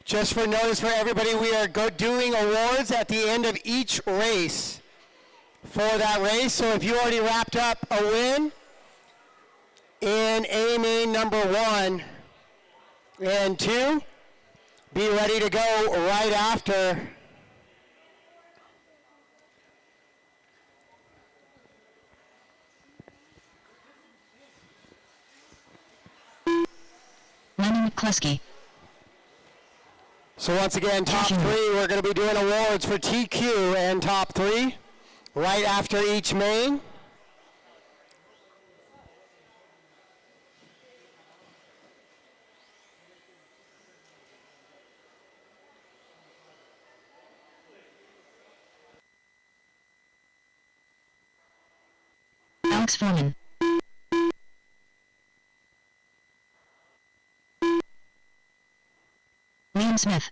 Just for notice for everybody, we are doing awards at the end of each race for that race. So if you already wrapped up a win in A main number 1 and 2, be ready to go right after. Lenny McCluskey. So once again, top 3, we're going to be doing awards for TQ and top 3 right after each main. Alex Foreman. Liam Smith.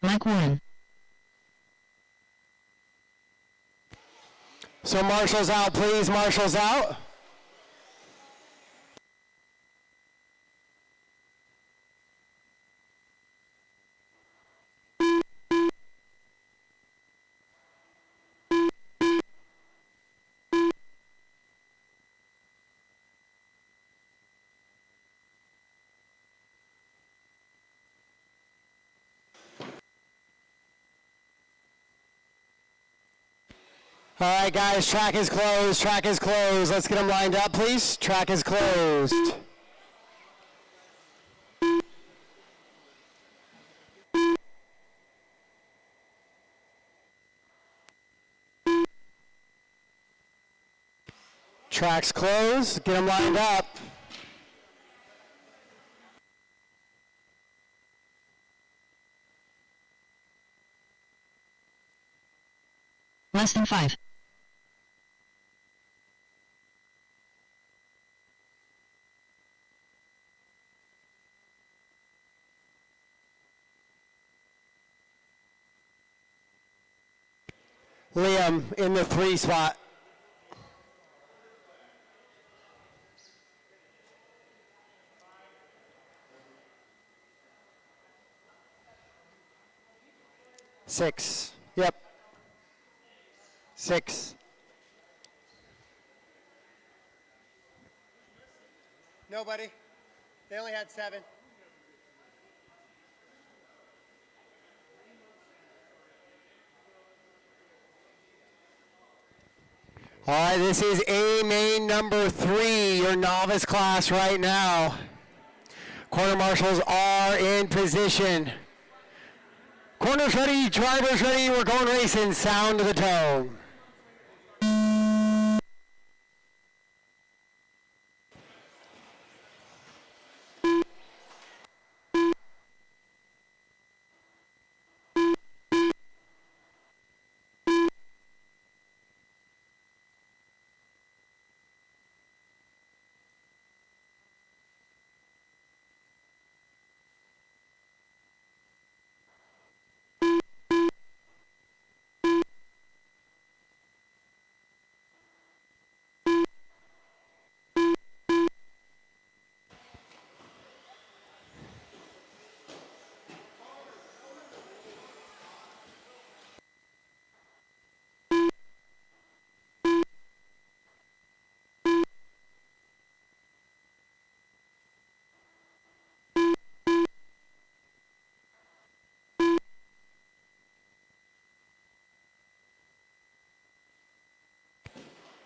Mike Warren. So marshals out, please. Marshals out. All right, guys, track is closed. Track is closed. Let's get them lined up, please. Track is closed. Track's closed. Get them lined up. Less than 5. Liam in the 3 spot. Six. Yep. 6. Nobody. They only had 7. All right, this is A main number 3, your novice class right now. Corner marshals are in position. Corners ready, drivers ready, we're going racing. Sound to the tone.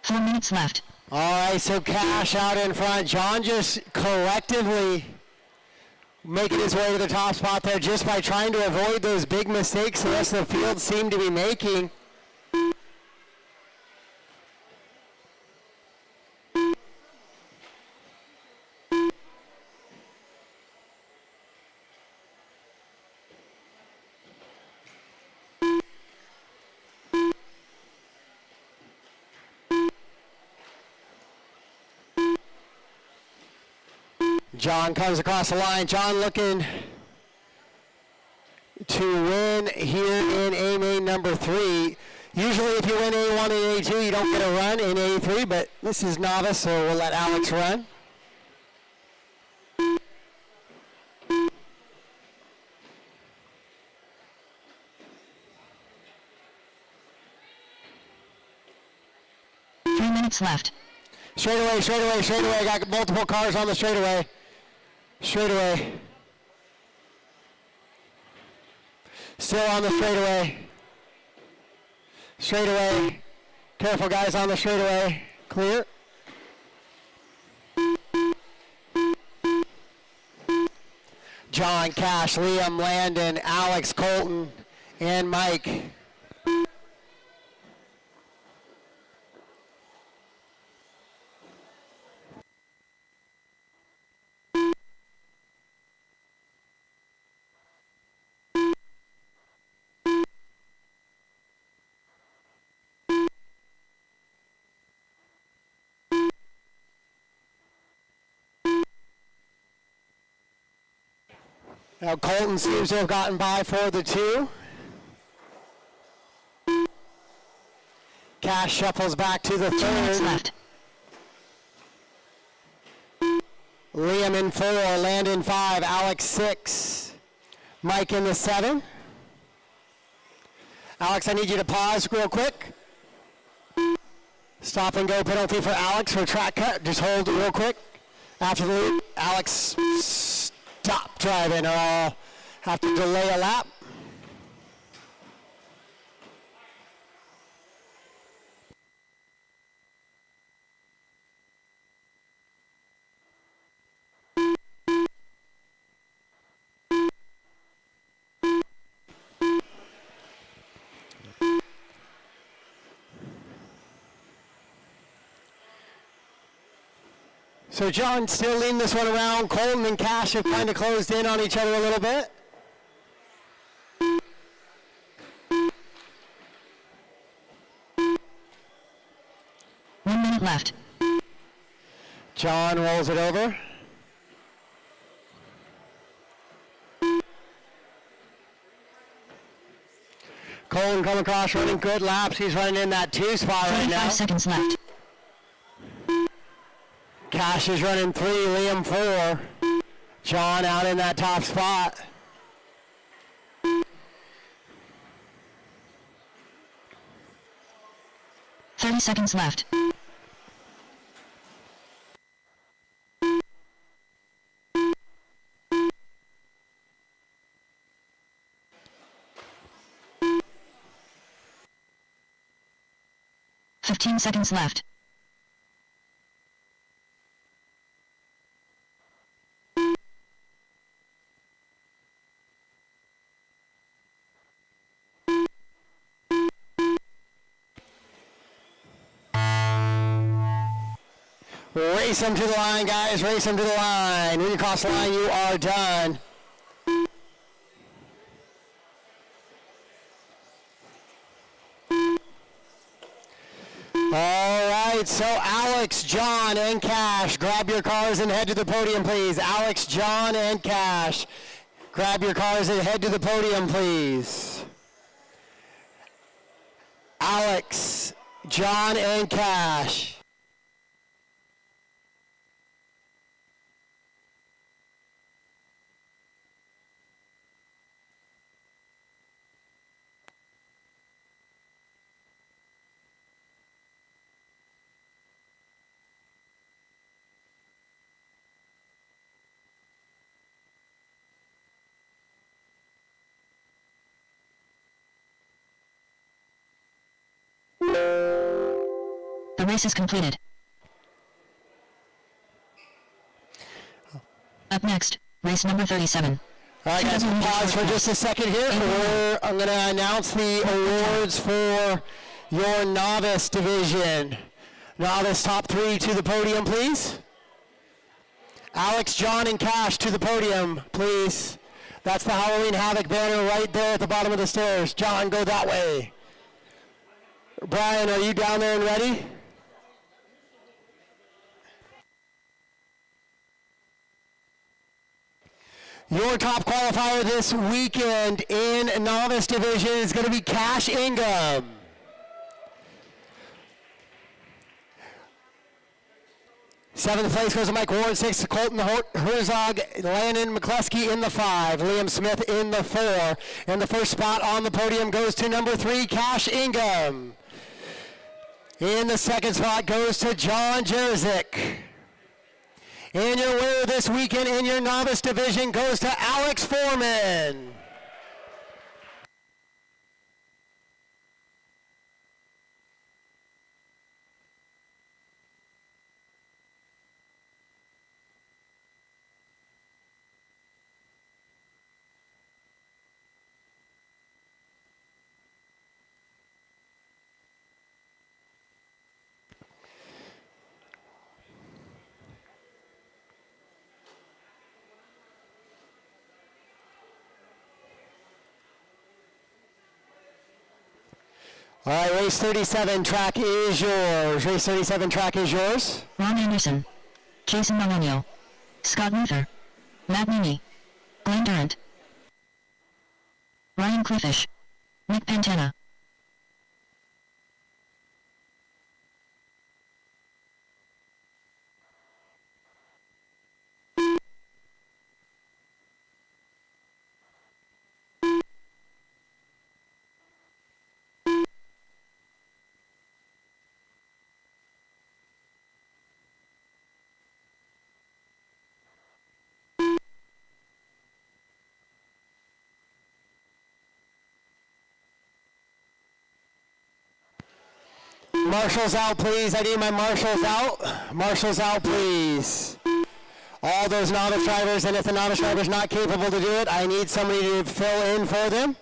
Four minutes left. All right, so Cash out in front. John just collectively making his way to the top spot there just by trying to avoid those big mistakes the rest of the field seemed to be making. John comes across the line. John looking to win here in A main number 3. Usually if you win A1 and A2, you don't get a run in A3, but this is novice, so we'll let Alex run. minutes left. Straightaway, straightaway, straightaway. Got multiple cars on the straightaway. Straightaway. Still on the straightaway. Straightaway. Careful, guys, on the straightaway. Clear. John, Cash, Liam, Landon, Alex, Colton, and Mike. Now Colton seems to have gotten by for the 2. Cash shuffles back to the 2 minutes 3rd. left. Liam in 4, Landon 5, Alex 6, Mike in the 7. Alex, I need you to pause real quick. Stop and go penalty for Alex for track cut. Just hold real quick. After the loop, Alex, stop driving or I'll have to delay a lap. So John still leading this one around. Colton and Cash have kind of closed in on each other a little bit. One minute left. John rolls it over. Colton come across running good laps. He's running in that 2 spot right now. 35 seconds left. Cash is running 3, Liam 4. John out in that top spot. Thirty seconds left. Fifteen seconds left. Race them to the line, guys. Race them to the line. When you cross the line, you are done. All right, so Alex, John, and Cash, grab your cars and head to the podium, please. Alex, John, and Cash, grab your cars and head to the podium, please. Alex, John, and Cash. The race is completed. Up next, race number 37. All right, guys, pause for just a second here. I'm going to announce the awards for your novice division. Novice top 3 to the podium, please. Alex, John, and Cash to the podium, please. That's the Halloween Havoc banner right there at the bottom of the stairs. John, go that way. Brian, are you down there and ready? Your top qualifier this weekend in novice division is going to be Cash Ingham. Seventh place goes to Mike Warren, 6 to Colton Herzog, Landon McCluskey in the 5, Liam Smith in the 4, and the first spot on the podium goes to number 3, Cash Ingham. In the second spot goes to John Jerzyk. And your winner this weekend in your novice division goes to Alex Foreman. All right, race 37, track is yours. Race 37, track is yours. Ron Anderson, Jason Malonio, Scott Luther, Matt Meany, Glenn Durant, Ryan Cliffish, Nick Pantana. Marshals out, please. I need my marshals out. Marshals out, please. All those novice drivers, and if the novice driver is not capable to do it, I need somebody to fill in for them.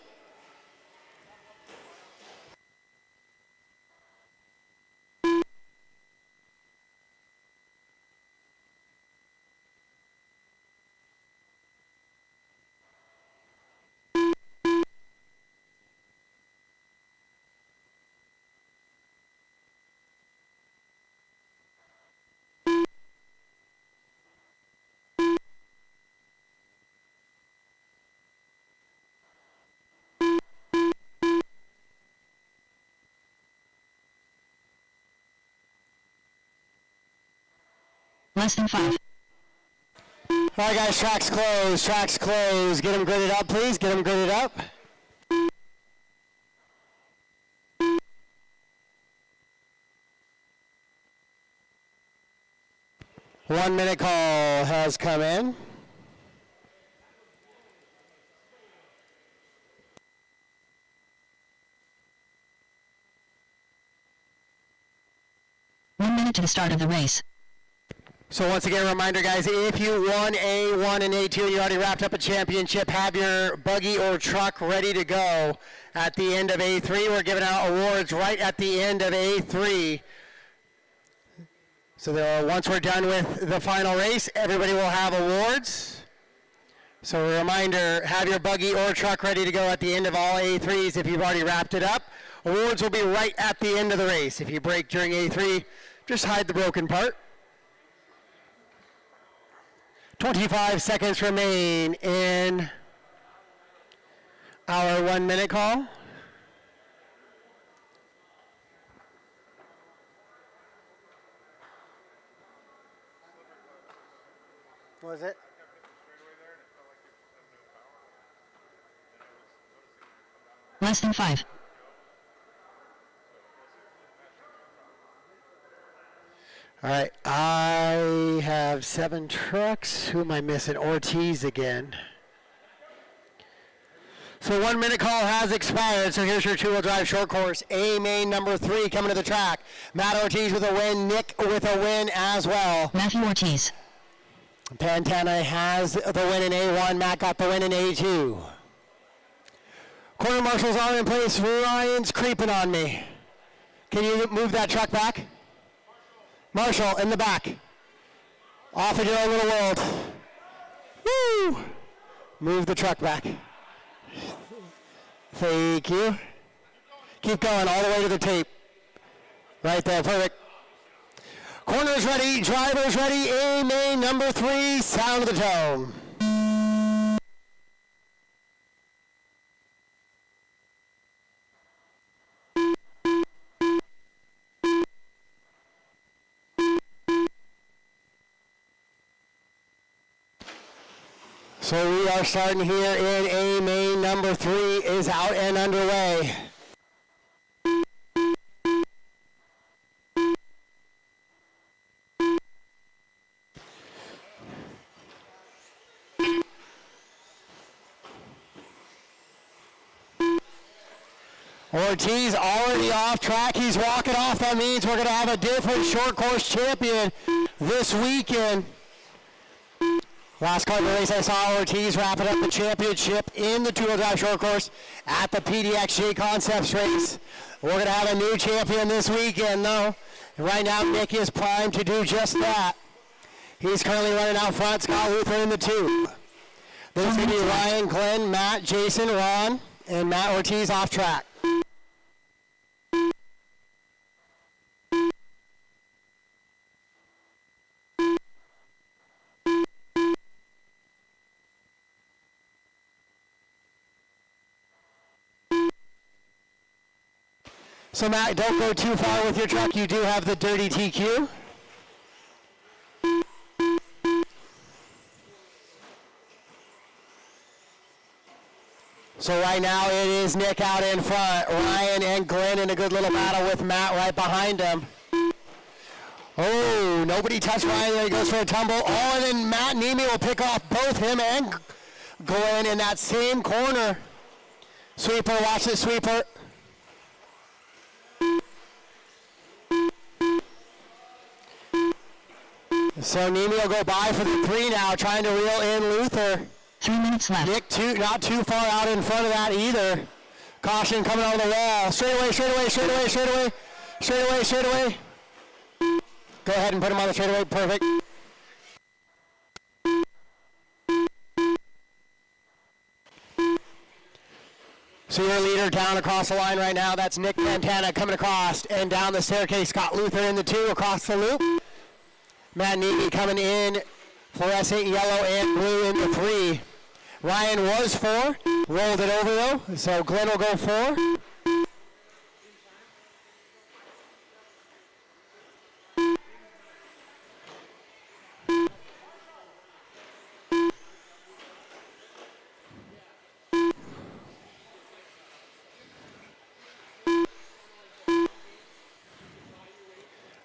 Less than 5. All right, guys, tracks closed. Tracks closed. Get them gridded up, please. Get them gridded up. One minute call has come in. One minute to the start of the race. So once again, a reminder, guys, if you won A1 and A2 and you already wrapped up a championship, have your buggy or truck ready to go at the end of A3. We're giving out awards right at the end of A3. So once we're done with the final race, everybody will have awards. So a reminder, have your buggy or truck ready to go at the end of all A3s if you've already wrapped it up. Awards will be right at the end of the race. If you break during A3, just hide the broken part. 25 seconds remain in our 1 minute call. What was it? Less than 5. All right, I have 7 trucks. Who am I missing? Ortiz again. So 1 minute call has expired. So here's your two-wheel drive short course. A main number 3 coming to the track. Matt Ortiz with a win. Nick with a win as well. Matthew Ortiz. Pantana has the win in A1. Matt got the win in A2. Corner marshals are in place. Ryan's creeping on me. Can you move that truck back? Marshall in the back. Off in your own little world. Woo! Move the truck back. Thank you. Keep going all the way to the tape. Right there, perfect. Corners ready, drivers ready, A main number 3, sound of the tone. So we are starting here in A main number 3 is out and underway. Ortiz already off track. He's walking off. That means we're going to have a different short course champion this weekend. Last card of the race, I saw Ortiz wrapping up the championship in the two-wheel drive short course at the PDXJ Concepts race. We're going to have a new champion this weekend, though. Right now, Nick is primed to do just that. He's currently running out front. Scott Luther in the two. Then it's going to be Ryan, Glenn, Matt, Jason, Ron, and Matt Ortiz off track. So Matt, don't go too far with your truck. You do have the dirty TQ. So right now it is Nick out in front. Ryan and Glenn in a good little battle with Matt right behind him. Oh, nobody touched Ryan. There he goes for a tumble. Oh, and then Matt Nemi will pick off both him and Glenn in that same corner. Sweeper, watch this sweeper. So Nemi will go by for the 3 now, trying to reel in Luther. 3 minutes left. Nick not too far out in front of that either. Caution coming over the wall. Straight away, straight away, straight away, straight away, straight away, straight away. Go ahead and put him on the straightaway. Perfect. So your leader down across the line right now, that's Nick Montana coming across and down the staircase. Scott Luther in the 2 across the loop. Matt Nemi coming in, fluorescent yellow and blue in the 3. Ryan was 4, rolled it over though, so Glenn will go 4.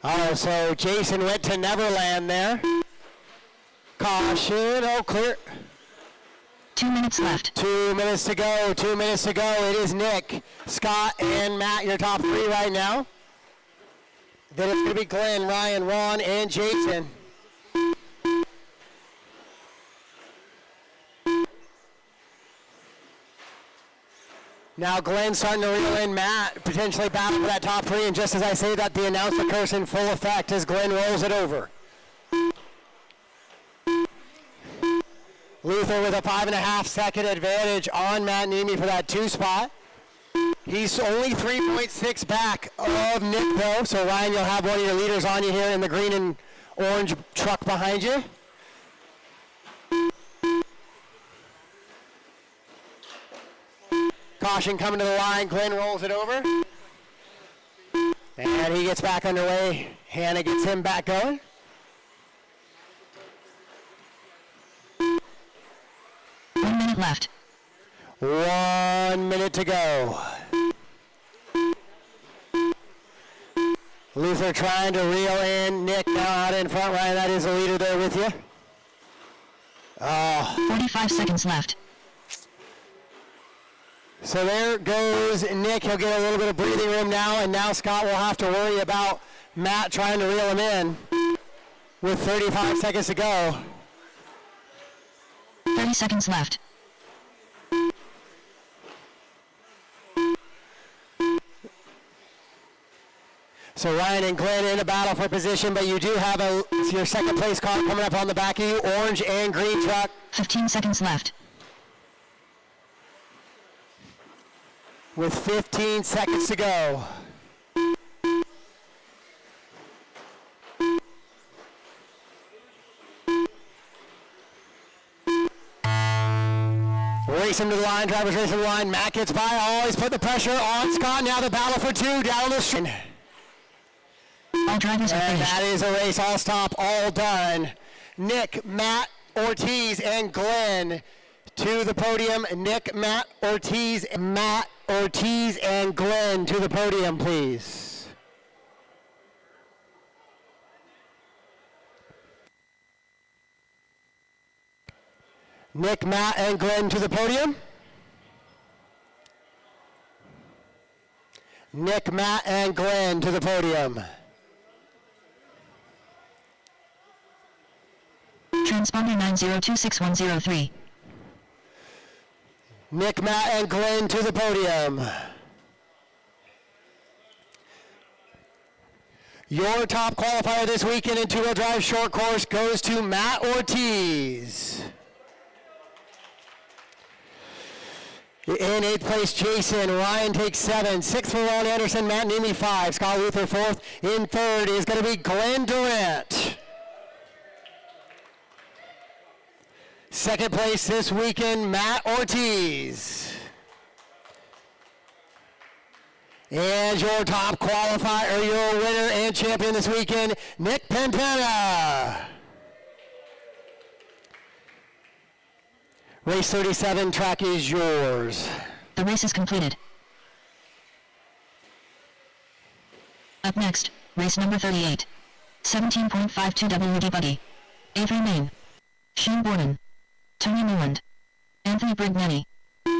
Oh, so Jason went to Neverland there. Caution, oh, clear. 2 minutes left. 2 minutes to go, 2 minutes to go. It is Nick, Scott, and Matt, your top 3 right now. Then it's going to be Glenn, Ryan, Ron, and Jason. Now Glenn starting to reel in Matt, potentially battle for that top 3, and just as I say that, the announcement occurs in full effect as Glenn rolls it over. Luther with a 5.5 second advantage on Matt Nemi for that 2 spot. He's only 3.6 back of Nick though, so Ryan, you'll have one of your leaders on you here in the green and orange truck behind you. Caution coming to the line, Glenn rolls it over. And he gets back underway. Hannah gets him back going. 1 minute left. 1 minute to go. Luther trying to reel in Nick now out in front. Ryan, that is the leader there with you. 45 seconds left. So there goes Nick. He'll get a little bit of breathing room now, and now Scott will have to worry about Matt trying to reel him in with 35 seconds to go. 30 seconds left. So Ryan and Glenn in a battle for position, but you do have your second place car coming up on the back of you, orange and green truck. 15 seconds left. With 15 seconds to go. Race him to the line, drivers racing the line. Matt gets by, always put the pressure on Scott. Now the battle for 2 down the street. All drivers are And finished. that is a race, all stop, all done. Nick, Matt, Ortiz, and Glenn to the podium. Nick, Matt, Ortiz, and Glenn to the podium, please. Nick, Matt, and Glenn to the podium. Nick, Matt, and Glenn to the podium. Transponder 9026103. Nick, Matt, and Glenn to the podium. Your top qualifier this weekend in two-wheel drive short course goes to Matt Ortiz. In 8th place, Jason. Ryan takes 7. 6th for Ron Anderson. Matt Nimi 5. Scott Luther 4th. In 3rd is going to be Glenn Durant. 2nd place this weekend, Matt Ortiz. And your top qualifier, your winner and champion this weekend, Nick Pantana. Race 37, track is yours. The race is completed. Up next, race number 38. 17.52 WD Buggy. Avery Main. Shane Borden. Tony Newland. Anthony Brignani.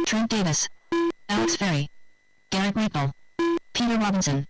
Trent Davis. Alex Ferry. Garrett Maple. Peter Robinson.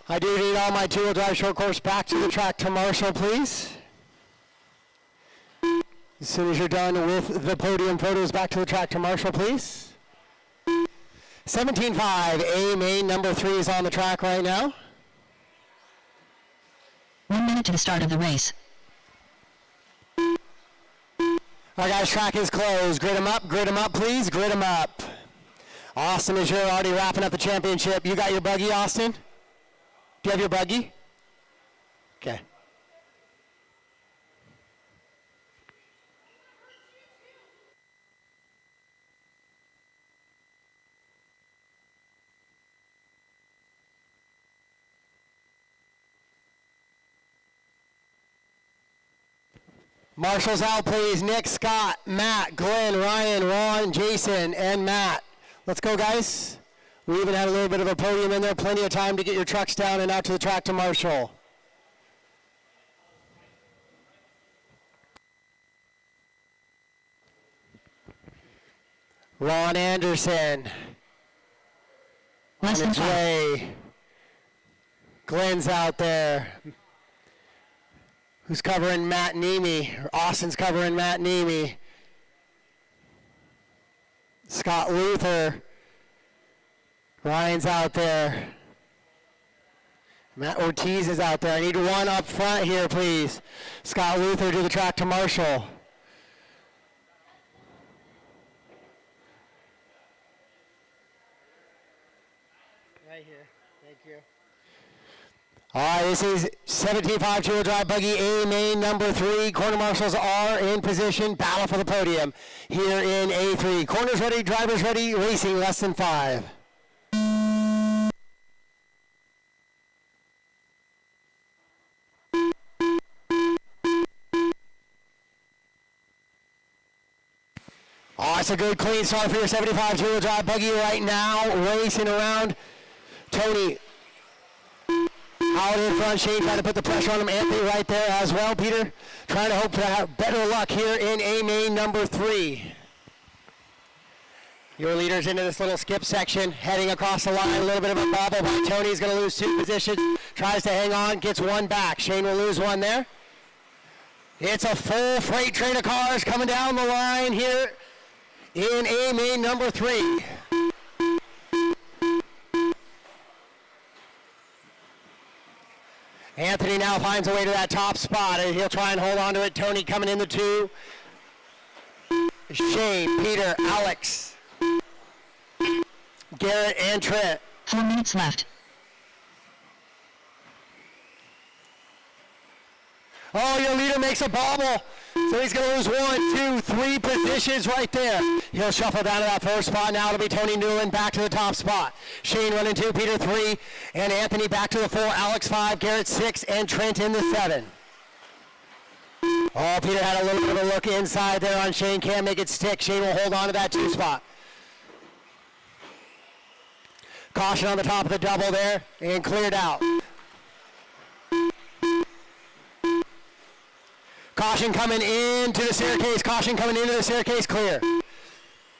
I do need all my two-wheel drive short course back to the track to Marshall, please. As soon as you're done with the podium photos, back to the track to Marshall, please. 17.5, A main number 3 is on the track right now. 1 minute to the start of the race. All right, guys, track is closed. Grid them up, please, grid them up. Austin, as you're already wrapping up the championship, you got your buggy, Austin? Do you have your buggy? Okay. Marshall's out, please. Nick, Scott, Matt, Glenn, Ryan, Ron, Jason, and Matt. Let's go, guys. We even had a little bit of a podium in there. Plenty of time to get your trucks down and out to the track to Marshall. Ron Anderson. Less On than its 5. way. Glenn's out there. Who's covering Matt Nemi? Austin's covering Matt Nemi. Scott Luther. Ryan's out there. Matt Ortiz is out there. I need one up front here, please. Scott Luther to the track to Marshall. Right here. Thank you. All right, this is 17.5 two-wheel drive buggy A main number 3. Corner marshals are in position. Battle for the podium here in A3. Corners ready, drivers ready, racing less than 5. Oh, it's a good clean start for your 75 two-wheel drive buggy right now, racing around. Tony out in front. Shane trying to put the pressure on him. Anthony right there as well. Peter trying to hope to have better luck here in A main number 3. Your leaders into this little skip section, heading across the line. A little bit of a bobble by Tony. He's going to lose 2 positions. Tries to hang on, gets 1 back. Shane will lose 1 there. It's a full freight train of cars coming down the line here in A main number 3. Anthony now finds a way to that top spot, and he'll try and hold on to it. Tony coming in the 2. Shane, Peter, Alex, Garrett, and Trent. 4 minutes left. Oh, your leader makes a bobble. So he's going to lose 1, 2, 3 positions right there. He'll shuffle down to that 4th spot. Now it'll be Tony Newland back to the top spot. Shane running 2, Peter 3, and Anthony back to the 4, Alex 5, Garrett 6, and Trent in the 7. Oh, Peter had a little bit of a look inside there on Shane. Can't make it stick. Shane will hold on to that 2 spot. Caution on the top of the double there, and cleared out. Caution coming into the staircase. Caution coming into the staircase. Clear.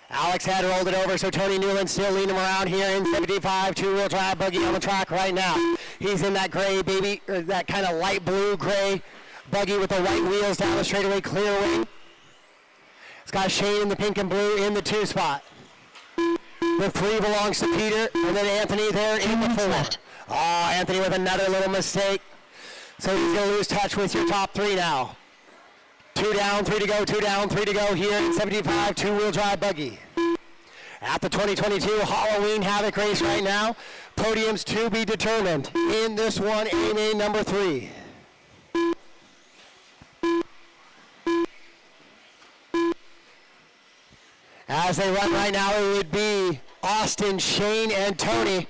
Alex had rolled it over, so Tony Newland still leading him around here in 75. 2-wheel drive buggy on the track right now. He's in that gray baby, or that kind of light blue gray buggy with the white wheels down the straightaway. Clear wing. It's got Shane in the pink and blue in the 2 spot. The 3 belongs to Peter, and then Anthony there in the 4. Left. Oh, Anthony with another little mistake. So he's going to lose touch with your top 3 now. 2 down, 3 to go, 2 down, 3 to go here in 75, 2-wheel drive buggy. At the 2022 Halloween Havoc race right now, podiums to be determined in this one, AMA number 3. As they run right now, it would be Austin, Shane, and Tony.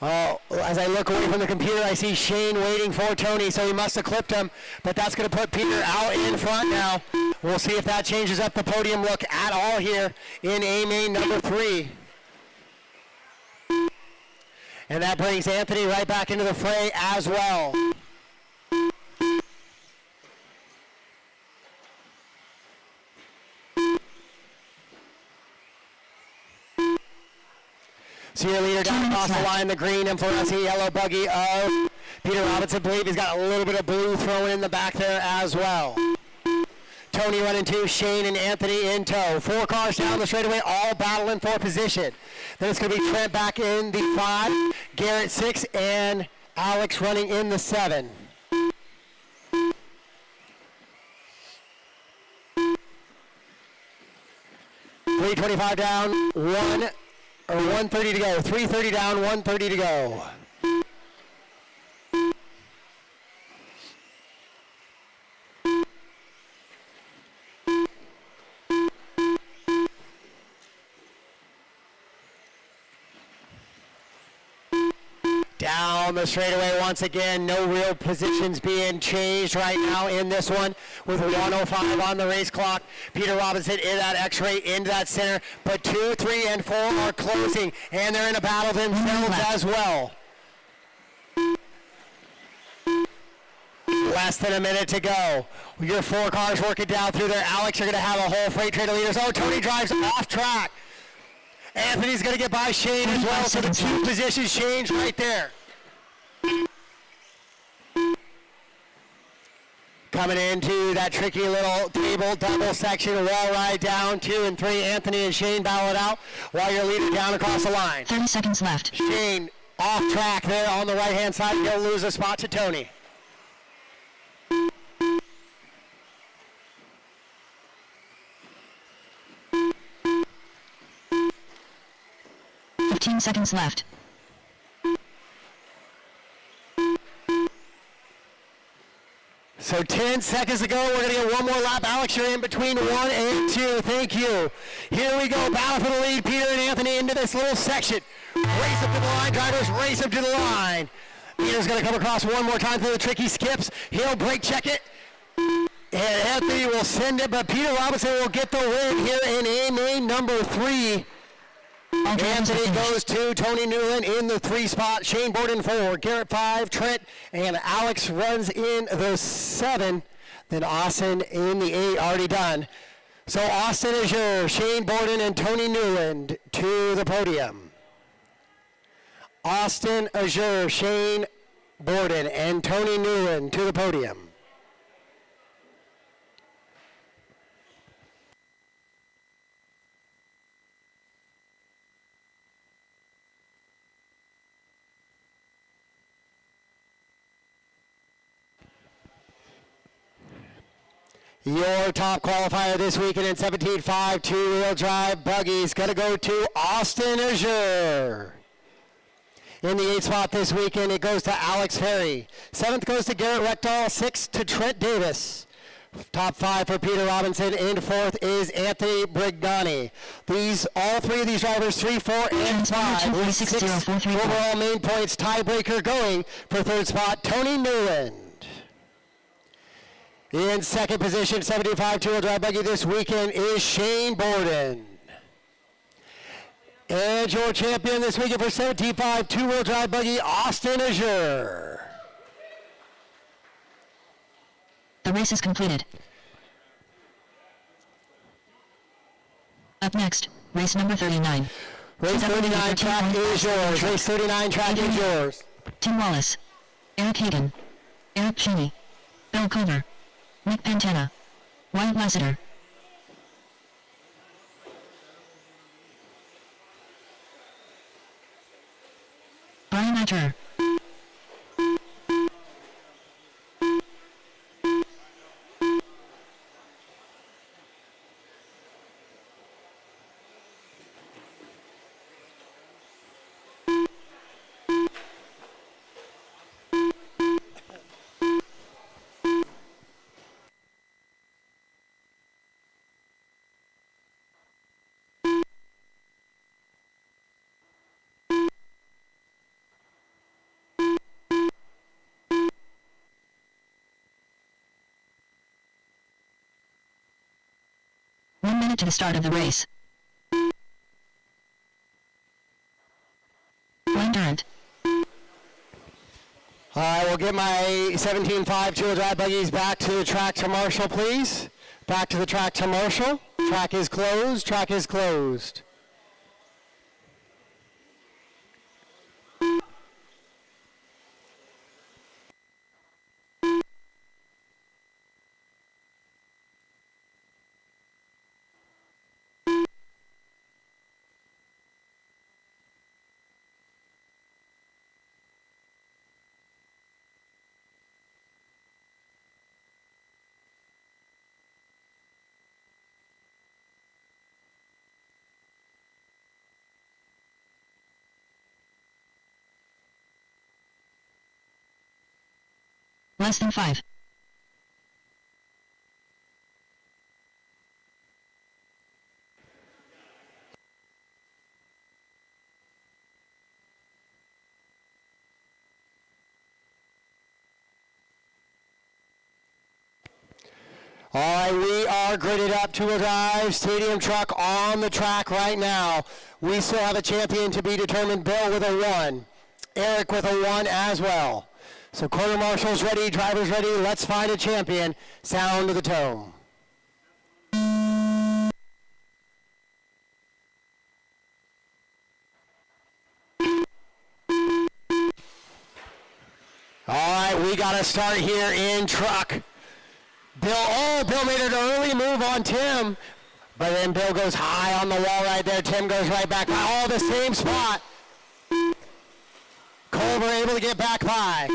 Oh, as I look away from the computer, I see Shane waiting for Tony, so he must have clipped him, but that's going to put Peter out in front now. We'll see if that changes up the podium look at all here in AMA number 3. And that brings Anthony right back into the fray as well. See your leader down across the line, the green and fluorescent yellow buggy of Peter Robinson. Believe he's got a little bit of blue thrown in the back there as well. Tony running 2, Shane and Anthony in tow. 4 cars down the straightaway, all battling for position. Then it's going to be Trent back in the 5, Garrett 6, and Alex running in the 7. $325 down, 130 to go. 330 down, 130 to go. Down the straightaway once again. No real positions being changed right now in this one with 105 on the race clock. Peter Robinson in that X-ray into that center. But 2, 3, and 4 are closing, and they're in a battle themselves as well. Less than a minute to go. Your 4 cars working down through there. Alex, you're going to have a whole freight train of leaders. Oh, Tony drives off track. Anthony's going to get by Shane as well, so the 2 positions change right there. Coming into that tricky little table double section, wall ride down, 2 and 3. Anthony and Shane battle it out while your leader down across the line. 30 seconds left. Shane off track there on the right-hand side. He'll lose a spot to Tony. Seconds left. So 10 seconds to go. We're going to get one more lap. Alex, you're in between 1 and 2. Thank you. Here we go. Battle for the lead. Peter and Anthony into this little section. Race up to the line. Drivers race up to the line. Peter's going to come across one more time through the tricky skips. He'll brake check it. And Anthony will send it, but Peter Robinson will get the win here in AMA number 3. Anthony goes to Tony Newland in the 3 spot. Shane Borden 4, Garrett 5, Trent, and Alex runs in the 7. Then Austin in the 8, already done. So Austin is your Shane Borden and Tony Newland to the podium. Austin Azure, Shane Borden, and Tony Newland to the podium. Your top qualifier this weekend in 17.5 2-wheel drive buggies going to go to Austin Azure. In the 8th spot this weekend, it goes to Alex Ferry. 7th goes to Garrett Rectal. 6th to Trent Davis. Top 5 for Peter Robinson. In 4th is Anthony Brignani. All three of these drivers, 3, 4, and 5, with 6 overall main points. Tiebreaker going for 3rd spot, Tony Newland. In 2nd position, 75 two-wheel drive buggy this weekend is Shane Borden. And your champion this weekend for 75 two-wheel drive buggy, Austin Azure. The race is completed. Up next, race number 39. Race 39 track is yours. Race 39 track is yours. Tim Wallace, Eric Hagan, Eric Cheney, Bill Culver, Nick Pantana, Wyatt Lassiter. Brian Itter. To the start of the race. Glenn Durant. I will get my 17.5 two-wheel drive buggies back to the track to Marshall, please. Back to the track to Marshall. Track is closed. Track is closed. Less than 5. All right, we are gridded up, two-wheel drive, stadium truck on the track right now. We still have a champion to be determined. Bill with a 1. Eric with a 1 as well. So quarter marshals ready, drivers ready. Let's find a champion. Sound of the tone. All right, we got to start here in truck. Bill made an early move on Tim, but then Bill goes high on the wall right there. Tim goes right back. All the same spot. Culver able to get back by.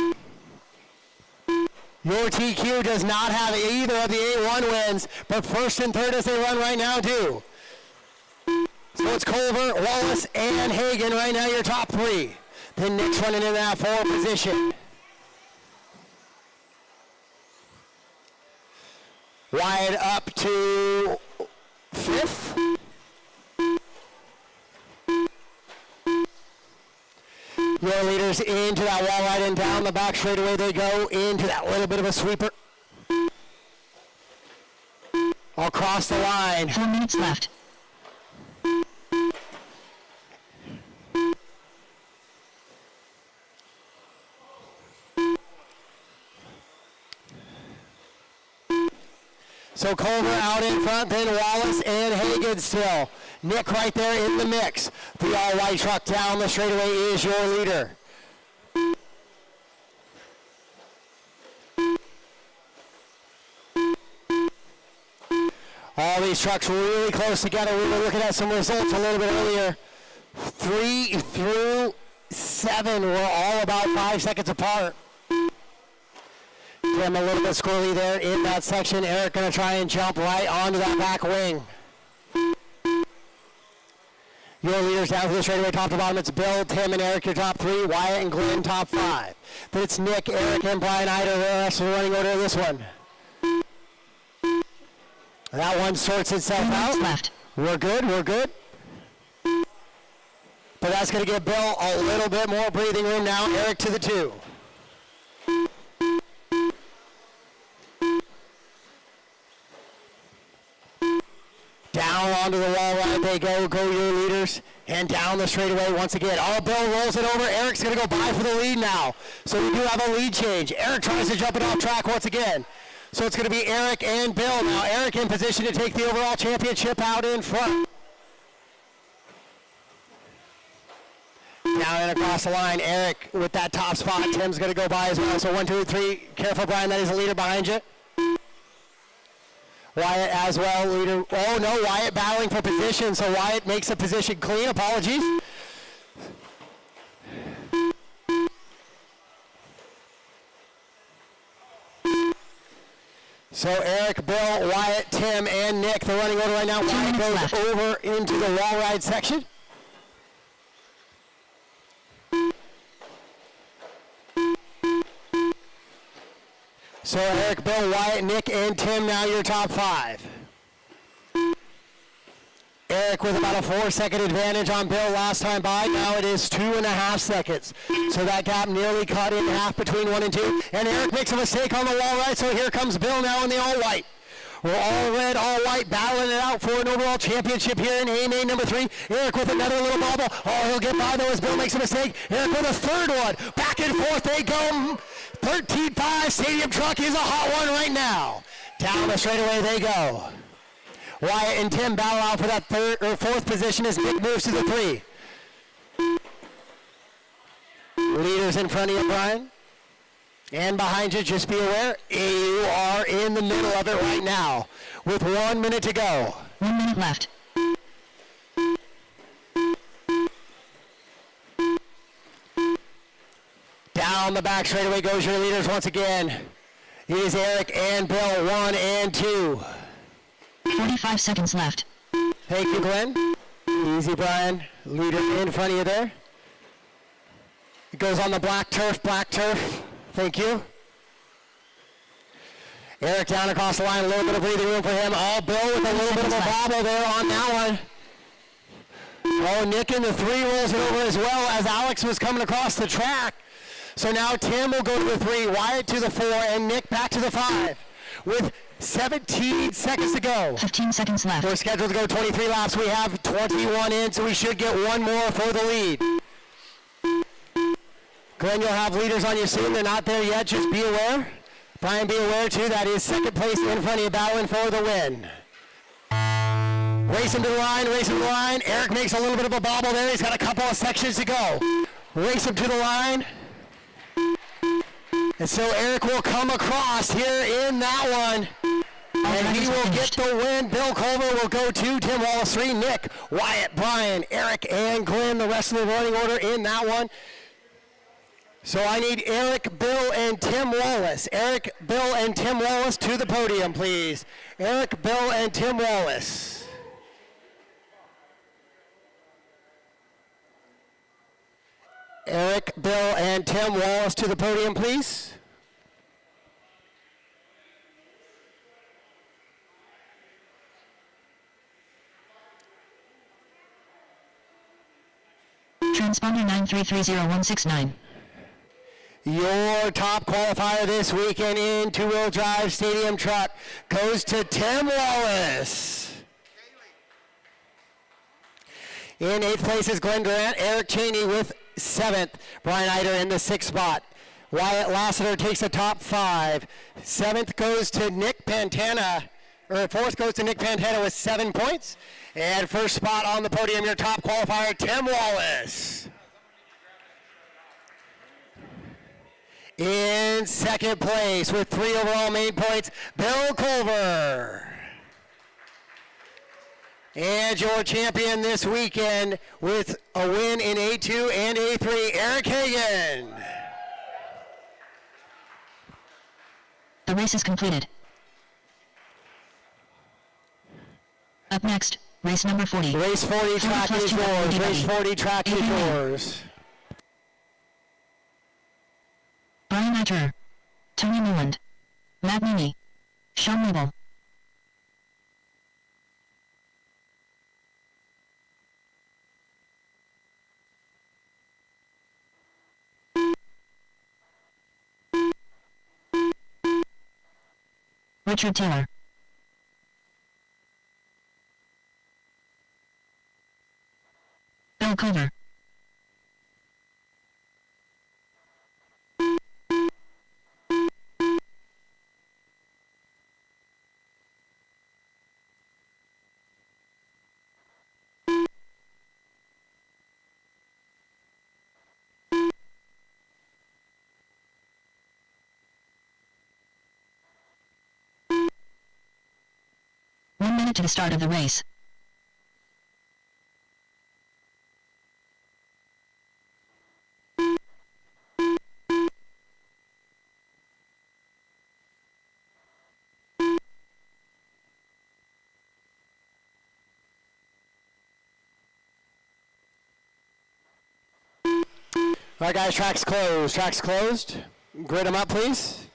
Your TQ does not have either of the 8-1 wins, but first and third as they run right now do. So it's Culver, Wallace, and Hagan right now, your top 3. Then Nick's running in that 4 position. Wyatt up to 5th. Your leaders into that wall right and down the back straightaway they go into that little bit of a sweeper. Across the line. 4 minutes left. So Culver out in front, then Wallace and Hagan still. Nick right there in the mix. The all-white truck down the straightaway is your leader. All these trucks really close together. We were looking at some results a little bit earlier. 3 through 7 were all about 5 seconds apart. Tim a little bit squirrely there in that section. Eric going to try and jump right onto that back wing. Your leaders down to the straightaway, top to bottom. It's Bill, Tim, and Eric, your top 3. Wyatt and Glenn, top 5. Then it's Nick, Eric, and Brian Ida, the rest of the running order of this one. That one sorts itself 3 minutes out. left. We're good, we're good. But that's going to give Bill a little bit more breathing room now. Eric to the 2. Down onto the wall right they go your leaders. And down the straightaway once again. Oh, Bill rolls it over. Eric's going to go by for the lead now. So we do have a lead change. Eric tries to jump it off track once again. So it's going to be Eric and Bill. Now Eric in position to take the overall championship out in front. Down and across the line, Eric with that top spot. Tim's going to go by as well. So 1, 2, 3. Careful, Brian. That is a leader behind you. Wyatt as well, leader. Oh no, Wyatt battling for position, so Wyatt makes a position clean. Apologies. So Eric, Bill, Wyatt, Tim, and Nick, the running order right now. Wyatt goes over into the wall ride section. So Eric, Bill, Wyatt, Nick, and Tim, now your top 5. Eric with about a 4-second advantage on Bill last time by. Now it is 2.5 seconds. So that gap nearly cut in half between 1 and 2. And Eric makes a mistake on the wall right, so here comes Bill now in the all white. We're all red, all white, battling it out for an overall championship here in AMA number 3. Eric with another little bobble. Oh, he'll get by though as Bill makes a mistake. Eric with a third one. Back and forth they go. 13.5 Stadium Truck is a hot one right now. Down the straightaway they go. Wyatt and Tim battle out for that 4th position as Nick moves to the 3. Leaders in front of you, Brian. And behind you, just be aware, you are in the middle of it right now with 1 minute to go. 1 minute left. Down the back straightaway goes your leaders once again. It is Eric and Bill, 1 and 2. 45 seconds left. Thank you, Glenn. Easy, Brian. Leader in front of you there. It goes on the black turf, black turf. Thank you. Eric down across the line, a little bit of breathing room for him. Oh, Bill with a little bit of a bobble there on that one. Oh, Nick in the 3 rolls it over as well as Alex was coming across the track. So now Tim will go to the 3, Wyatt to the 4, and Nick back to the 5 with 17 seconds to go. 15 seconds left. We're scheduled to go 23 laps. We have 21 in, so we should get 1 more for the lead. Glenn, you'll have leaders on you soon. They're not there yet. Just be aware. Brian, be aware, too. That is 2nd place in front of you, battling for the win. Race him to the line, race him to the line. Eric makes a little bit of a bobble there. He's got a couple of sections to go. Race him to the line. And so Eric will come across here in that one. And he will get the win. Bill Culver will go 2, Tim Wallace 3, Nick, Wyatt, Brian, Eric, and Glenn, the rest of the running order in that one. So I need Eric, Bill, and Tim Wallace. Eric, Bill, and Tim Wallace to the podium, please. Eric, Bill, and Tim Wallace. Eric, Bill, and Tim Wallace to the podium, please. Transponder 9330169. Your top qualifier this weekend in two-wheel drive stadium truck goes to Tim Wallace. In 8th place is Glenn Durant. Eric Cheney with 7th. Brian Eider in the 6th spot. Wyatt Lassiter takes the top 5. 7th goes to Nick Pantana, or 4th goes to Nick Pantana with 7 points. And 1st spot on the podium, your top qualifier, Tim Wallace. In 2nd place with 3 overall main points, Bill Culver. And your champion this weekend with a win in A2 and A3, Eric Hagan. The race is completed. Up next, Race number 40. Race 40 track plus is 2 yours. WD Race buddy. 40 track is Avery Lane. yours. Brian Iger. Tony Newland. Matt Meany. Sean Mabel. Richard Taylor. Bill Culver. One minute to the start of the race. All right, guys, track's closed. Track's closed. Grid them up, please.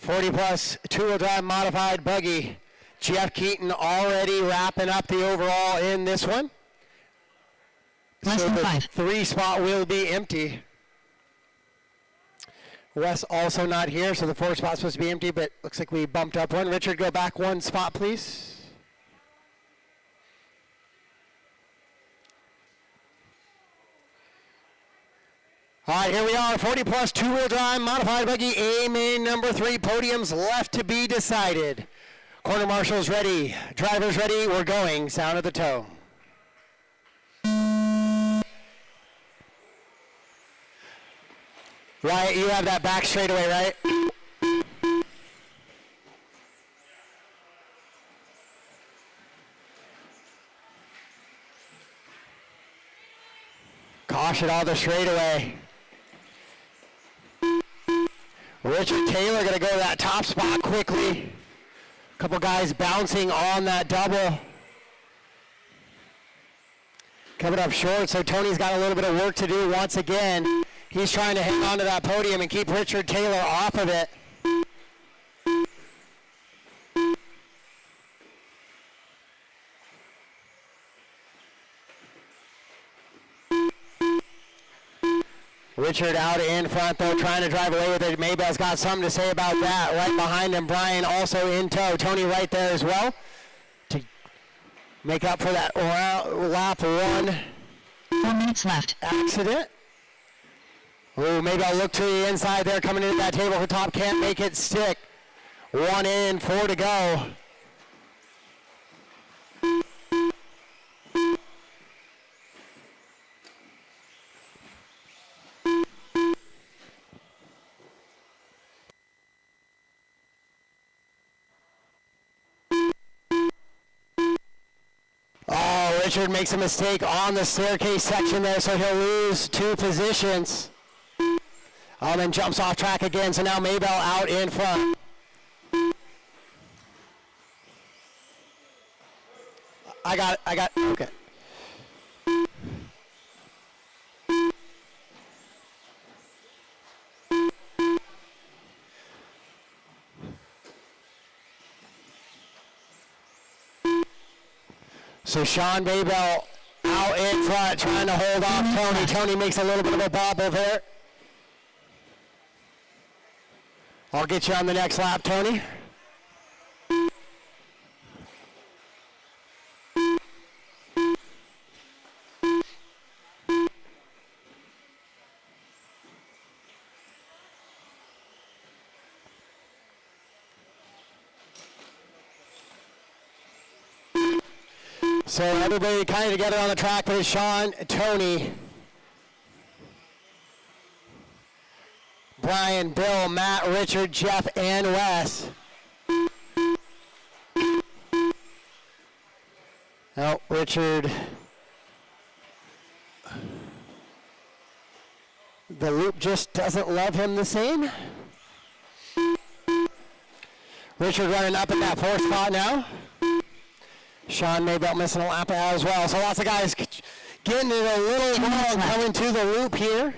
+, two-wheel drive modified buggy. Jeff Keaton already wrapping up the overall in this one. Less So than the 5. 3 spot will be empty. Wes also not here, so the 4 spot's supposed to be empty, but looks like we bumped up one. Richard, go back 1 spot, please. All right, here we are, 40 plus two-wheel drive, modified buggy, A main number 3, podiums left to be decided. Corner marshals ready, drivers ready, we're going, sound of the toe. Wyatt, you have that back straightaway, right? Caution on the straightaway. Richard Taylor gonna go to that top spot quickly. Couple guys bouncing on that double. Coming up short, so Tony's got a little bit of work to do once again. He's trying to hang on to that podium and keep Richard Taylor off of it. Richard out in front though, trying to drive away with it. Maybell's got something to say about that. Right behind him, Brian also in tow. Tony right there as well to make up for that lap 1. 4 minutes left. Accident. Ooh, Maybell look to the inside there, coming into that table for top, can't make it stick. 1 in, 4 to go. Oh, Richard makes a mistake on the staircase section there, so he'll lose 2 positions. Then jumps off track again, so now Maybell out in front. I got it, okay. So Sean Maybell out in front, trying to hold off Tony. Tony makes a little bit of a bobble there. I'll get you on the next lap, Tony. So everybody kind of together on the track, but it's Sean, Tony, Brian, Bill, Matt, Richard, Jeff, and Wes. Oh, Richard. The loop just doesn't love him the same. Richard running up in that fourth spot now. Sean Maybell missing a lap as well. So lots of guys getting it a little wrong coming to the loop here.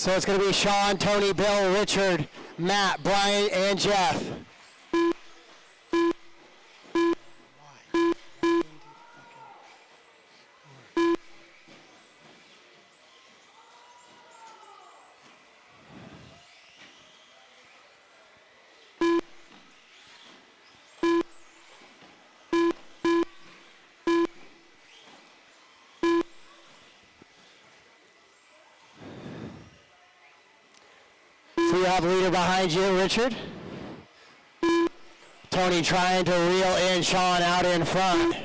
So it's going to be Sean, Tony, Bill, Richard, Matt, Brian, and Jeff. So you have a leader behind you, Richard. Tony trying to reel in Sean out in front.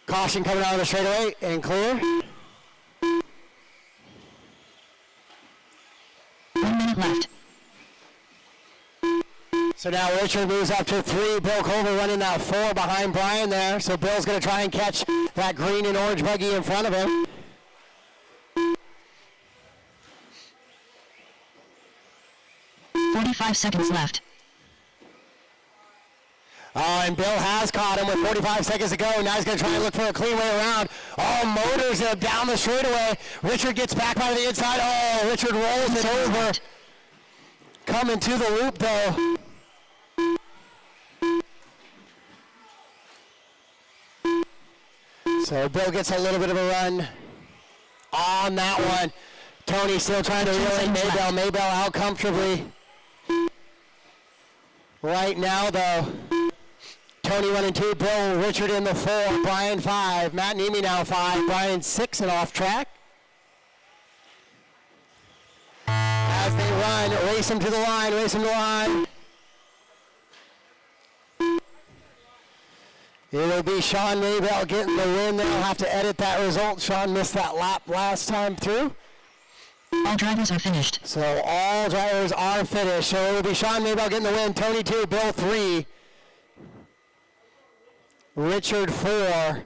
Caution coming out of the straightaway and clear. 1 minute left. So now Richard moves up to 3. Bill Culver running that 4 behind Brian there. So Bill's going to try and catch that green and orange buggy in front of him. Five seconds left. And Bill has caught him with 45 seconds to go. Now he's going to try and look for a clean way around. Oh, motors down the straightaway. Richard gets back by the inside. Oh, Richard rolls it over. Coming to the loop, though. So Bill gets a little bit of a run on that one. Tony still trying to reel in Maybell. Maybell out comfortably. Right now, though, Tony 1 and 2, Bill, Richard in the 4, Brian 5, Matt Nemi now 5, Brian 6 and off track. As they run, race them to the line, race them to the line. It'll be Sean Maybell getting the win. They'll have to edit that result. Sean missed that lap last time through. All drivers are finished. So all drivers are finished. So it will be Sean Maybell getting the win. Tony 2, Bill 3, Richard 4,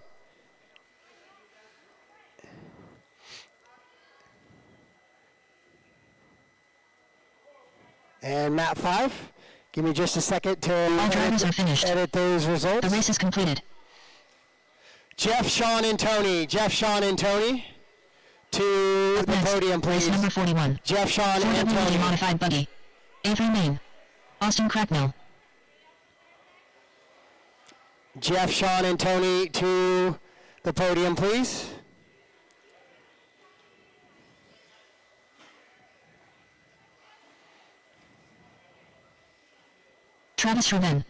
and Matt 5. Give me just a second to all drivers are finished. Edit those results. The race is completed. Jeff, Sean, and Tony. Jeff, Sean, and Tony. To the podium, please. Race number 41. Jeff, Sean, and 4WD Tony. modified buggy. Avery Main. Austin Cracknell. Jeff, Sean, and Tony to the podium, please. Travis Raven.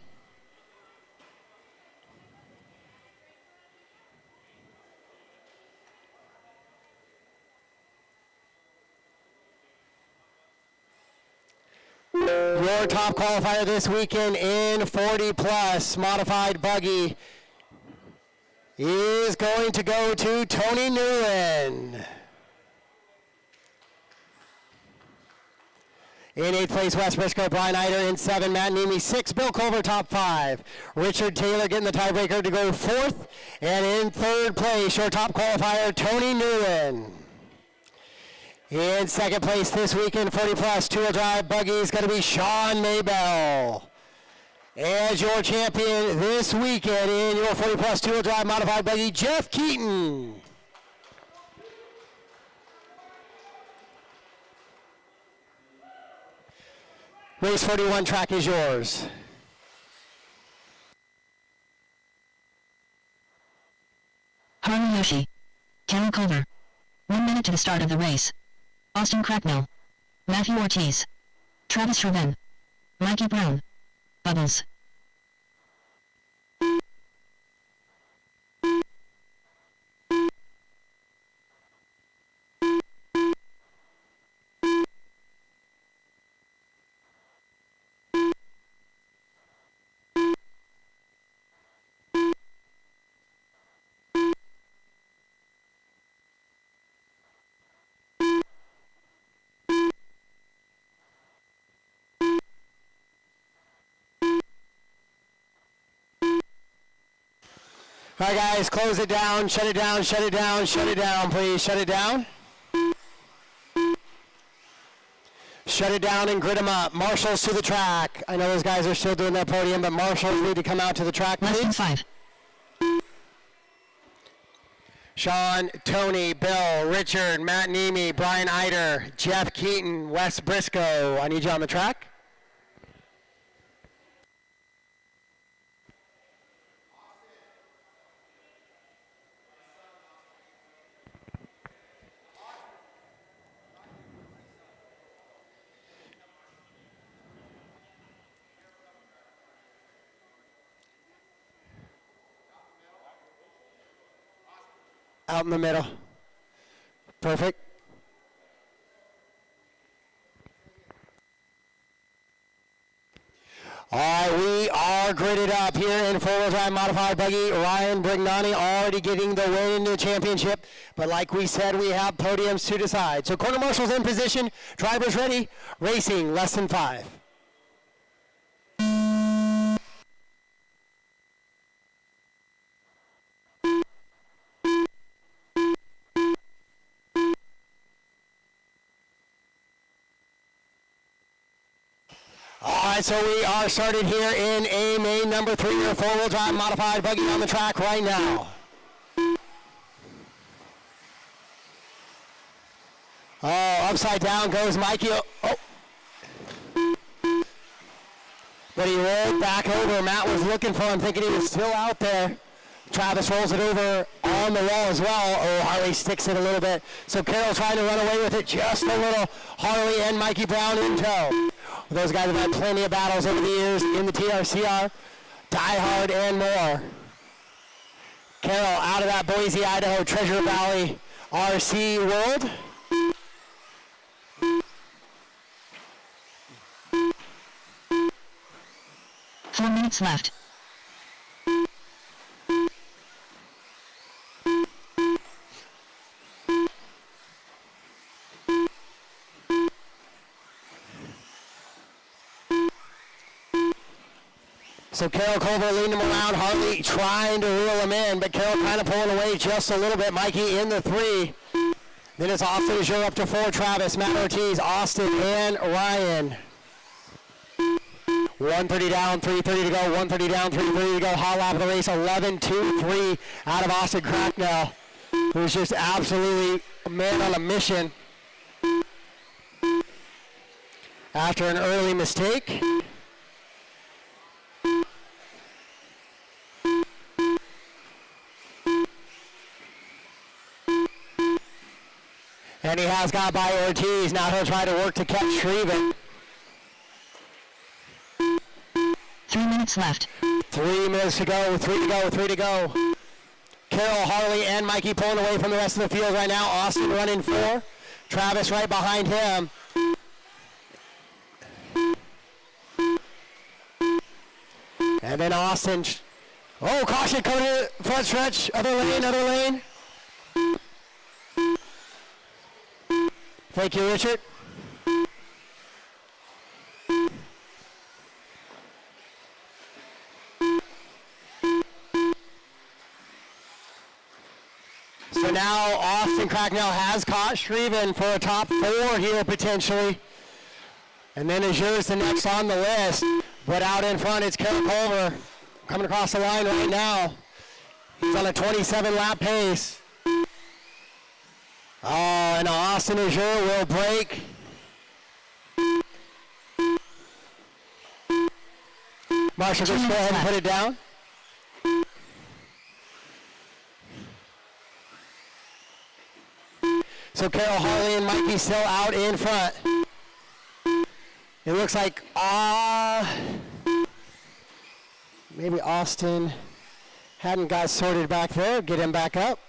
Your top qualifier this weekend in 40 plus modified buggy is going to go to Tony Newland. In 8th place, West Briscoe, Brian Eider. In 7, Matt Nemi. 6, Bill Culver, top 5. Richard Taylor getting the tiebreaker to go 4th. And in 3rd place, your top qualifier, Tony Newland. In 2nd place this weekend, 40 plus two-wheel drive buggy is going to be Sean Maybell. As your champion this weekend in your 40 plus two-wheel drive modified buggy, Jeff Keaton. Race 41 track is yours. Harley Yoshi. Carol Culver. 1 minute to the start of the race. Austin Cracknell. Matthew Ortiz. Travis Raven. Mikey Brown. Bubbles. All right, guys, close it down, shut it down, shut it down, shut it down, please. Shut it down. Shut it down and grid them up. Marshals to the track. I know those guys are still doing their podium, but marshals need to come out to the track, please. Less than 5. Sean, Tony, Bill, Richard, Matt Nemi, Brian Eider, Jeff Keaton, Wes Briscoe. I need you on the track. Out in the middle. Perfect. All right, we are gridded up here in four-wheel drive modified buggy. Ryan Brignani already getting the win in the championship. But like we said, we have podiums to decide. So corner marshals in position. Drivers ready. Racing less than 5. All right, so we are started here in A main number 3, or four-wheel drive modified buggy on the track right now. Oh, upside down goes Mikey. Oh. But he rolled back over. Matt was looking for him, thinking he was still out there. Travis rolls it over on the wall as well. Oh, Harley sticks it a little bit. So Carroll trying to run away with it just a little. Harley and Mikey Brown in tow. Those guys have had plenty of battles over the years in the TRCR, Die Hard, and more. Carroll out of that Boise, Idaho, Treasure Valley RC world. Four minutes left. So Carroll Culver leading him around, Hartley trying to reel him in, but Carroll kind of pulling away just a little bit. Mikey in the 3. Then it's Austin Azure up to 4, Travis, Matt Ortiz, Austin, and Ryan. 1:30 down, 3:30 to go, 1:30 down, 3:30 to go. Hot lap of the race, 11-2-3 out of Austin Cracknell, who's just absolutely a man on a mission after an early mistake. And he has got by Ortiz. Now he'll try to work to catch Shreven. 3 minutes left. 3 minutes to go, 3 to go, 3 to go. Carroll, Harley, and Mikey pulling away from the rest of the field right now. Austin running 4. Travis right behind him. And then Austin. Oh, caution coming to the front stretch. Other lane, other lane. Thank you, Richard. So now Austin Cracknell has caught Shreven for a top 4 here potentially. And then Azure's the next on the list. But out in front, it's Carroll Culver coming across the line right now. He's on a 27-lap pace. Oh, and Austin Azure will break. Marshall, just go ahead and put it down. So Carroll, Harley, and Mikey still out in front. It looks like maybe Austin hadn't got sorted back there. Get him back up.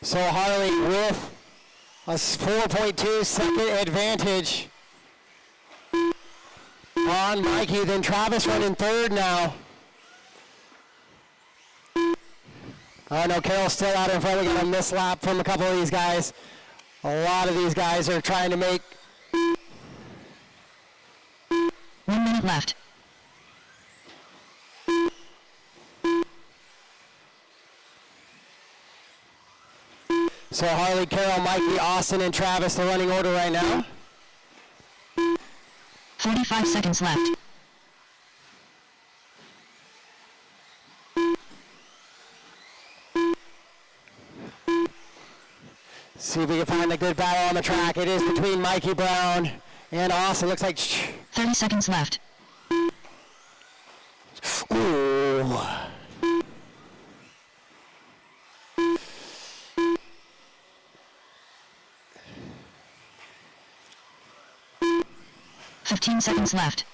So Harley with a 4.2 second advantage on Mikey. Then Travis running 3rd now. Oh no, Carroll's still out in front. We got a mislap from a couple of these guys. A lot of these guys are trying to make. 1 minute left. So Harley, Carroll, Mikey, Austin, and Travis, the running order right now. 45 seconds left. See if we can find a good battle on the track. It is between Mikey Brown and Austin. Looks like 30 seconds left. ooh. 15 seconds left.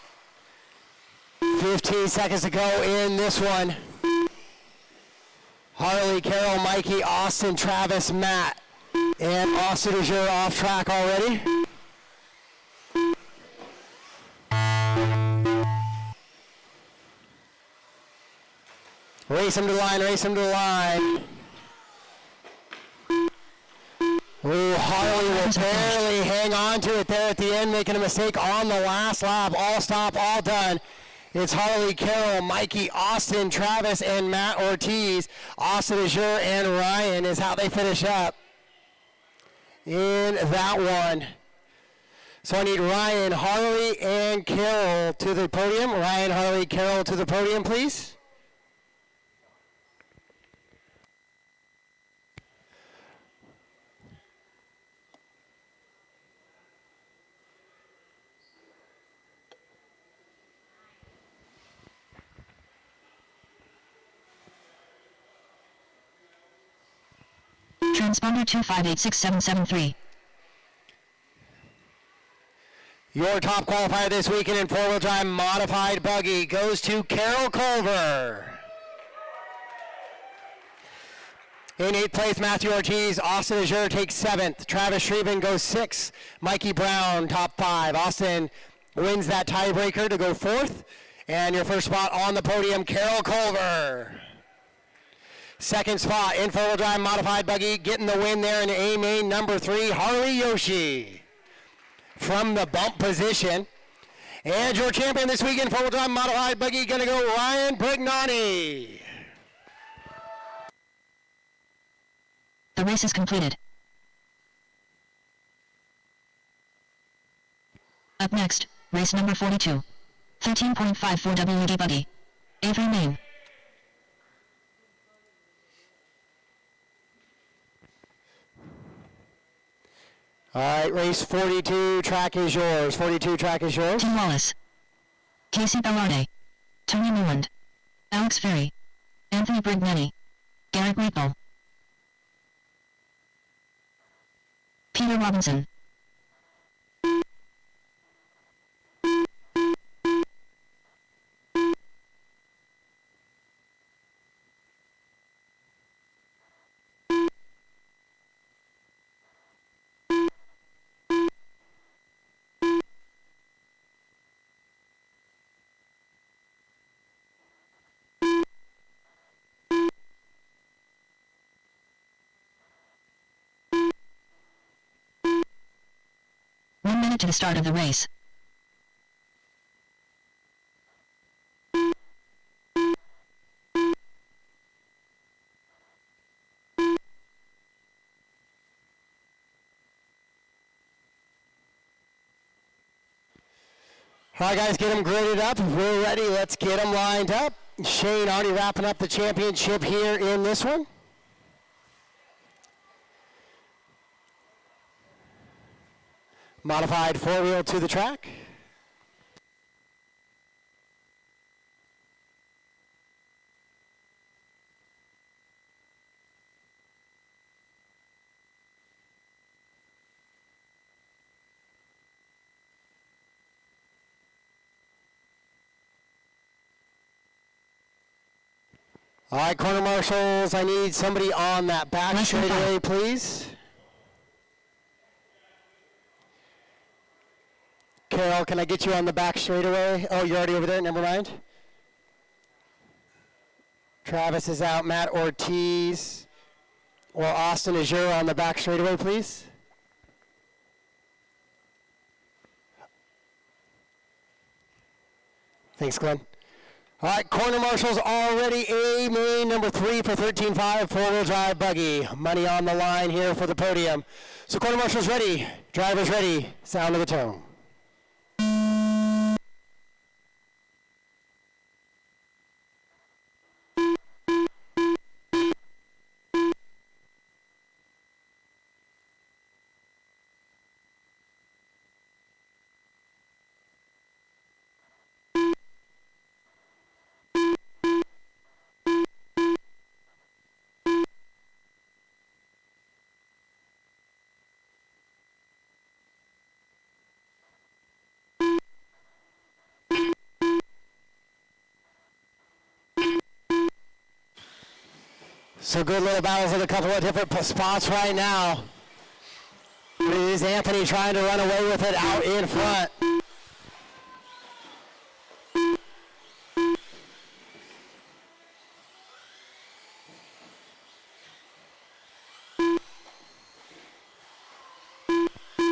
15 seconds to go in this one. Harley, Carroll, Mikey, Austin, Travis, Matt. And Austin, is your off track already? Race him to the line, race him to the line. Ooh, Harley will barely hang on to it there at the end, making a mistake on the last lap. All stop, all done. It's Harley, Carroll, Mikey, Austin, Travis, and Matt Ortiz. Austin Azure and Ryan is how they finish up in that one. So I need Ryan, Harley, and Carroll to the podium. Ryan, Harley, Carroll to the podium, please. Transponder 2586773. Your top qualifier this weekend in four-wheel drive modified buggy goes to Carroll Culver. In 8th place, Matthew Ortiz. Austin Azure takes 7th. Travis Shreben goes 6th. Mikey Brown, top 5. Austin wins that tiebreaker to go 4th. And your first spot on the podium, Carroll Culver. Second spot in four-wheel drive modified buggy, getting the win there in A main number 3, Harley Yoshi. From the bump position. And your champion this weekend, four-wheel drive modified buggy, gonna go Ryan Brignani. The race is completed. Up next, race number 42. 13.54 WD buggy. Avery, Maine. All right, race 42, track is yours. 42, track is yours. Tim Wallace. Casey Bellarde. Tony Newland. Alex Ferry. Anthony Brignani. Garrett Maple. Peter Robinson. To the start of the race. All right, guys, get them gridded up. If we're ready, let's get them lined up. Shane already wrapping up the championship here in this one. Modified four-wheel to the track. All right, corner marshals, I need somebody on that back straightaway, please. Carol, can I get you on the back straightaway? Oh, you're already over there, never mind. Travis is out. Matt Ortiz or Austin Azure on the back straightaway, please. Thanks, Glenn. All right, corner marshals already A main number 3 for 13.5 four-wheel drive buggy. Money on the line here for the podium. So corner marshals ready, drivers ready, sound of the tone. So good little battles in a couple of different spots right now. It is Anthony trying to run away with it out in front.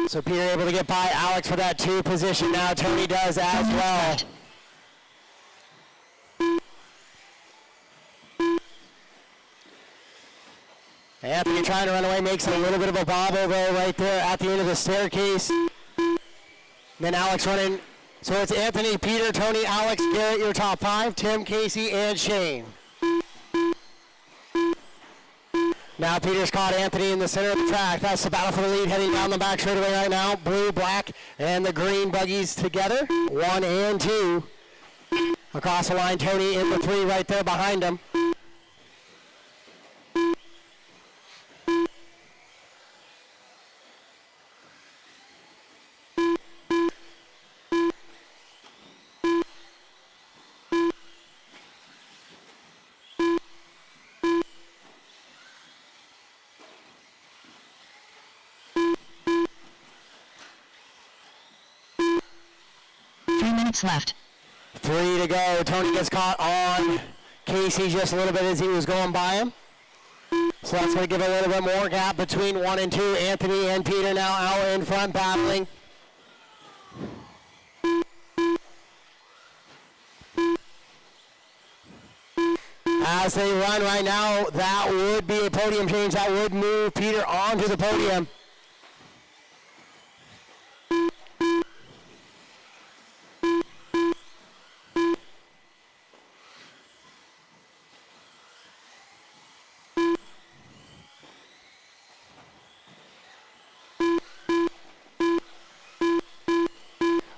So Peter able to get by Alex for that 2 position now. Tony does as well. Anthony trying to run away, makes a little bit of a bobble though right there at the end of the staircase. Then Alex running. So it's Anthony, Peter, Tony, Alex, Garrett, your top 5, Tim, Casey, and Shane. Now Peter's caught Anthony in the center of the track. That's the battle for the lead heading down the back straightaway right now. Blue, black, and the green buggies together. 1 and 2. Across the line, Tony in the 3 right there behind him. Left. 3 to go. Tony gets caught on Casey just a little bit as he was going by him. So that's going to give a little bit more gap between 1 and 2. Anthony and Peter now out in front battling. As they run right now, that would be a podium change. That would move Peter onto the podium.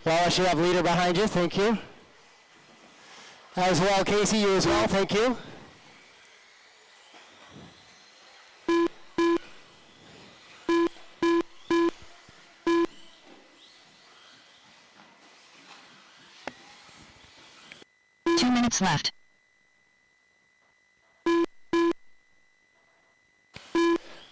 Wallace, you have leader behind you. Thank you. As well, Casey, you as well. Thank you. Left.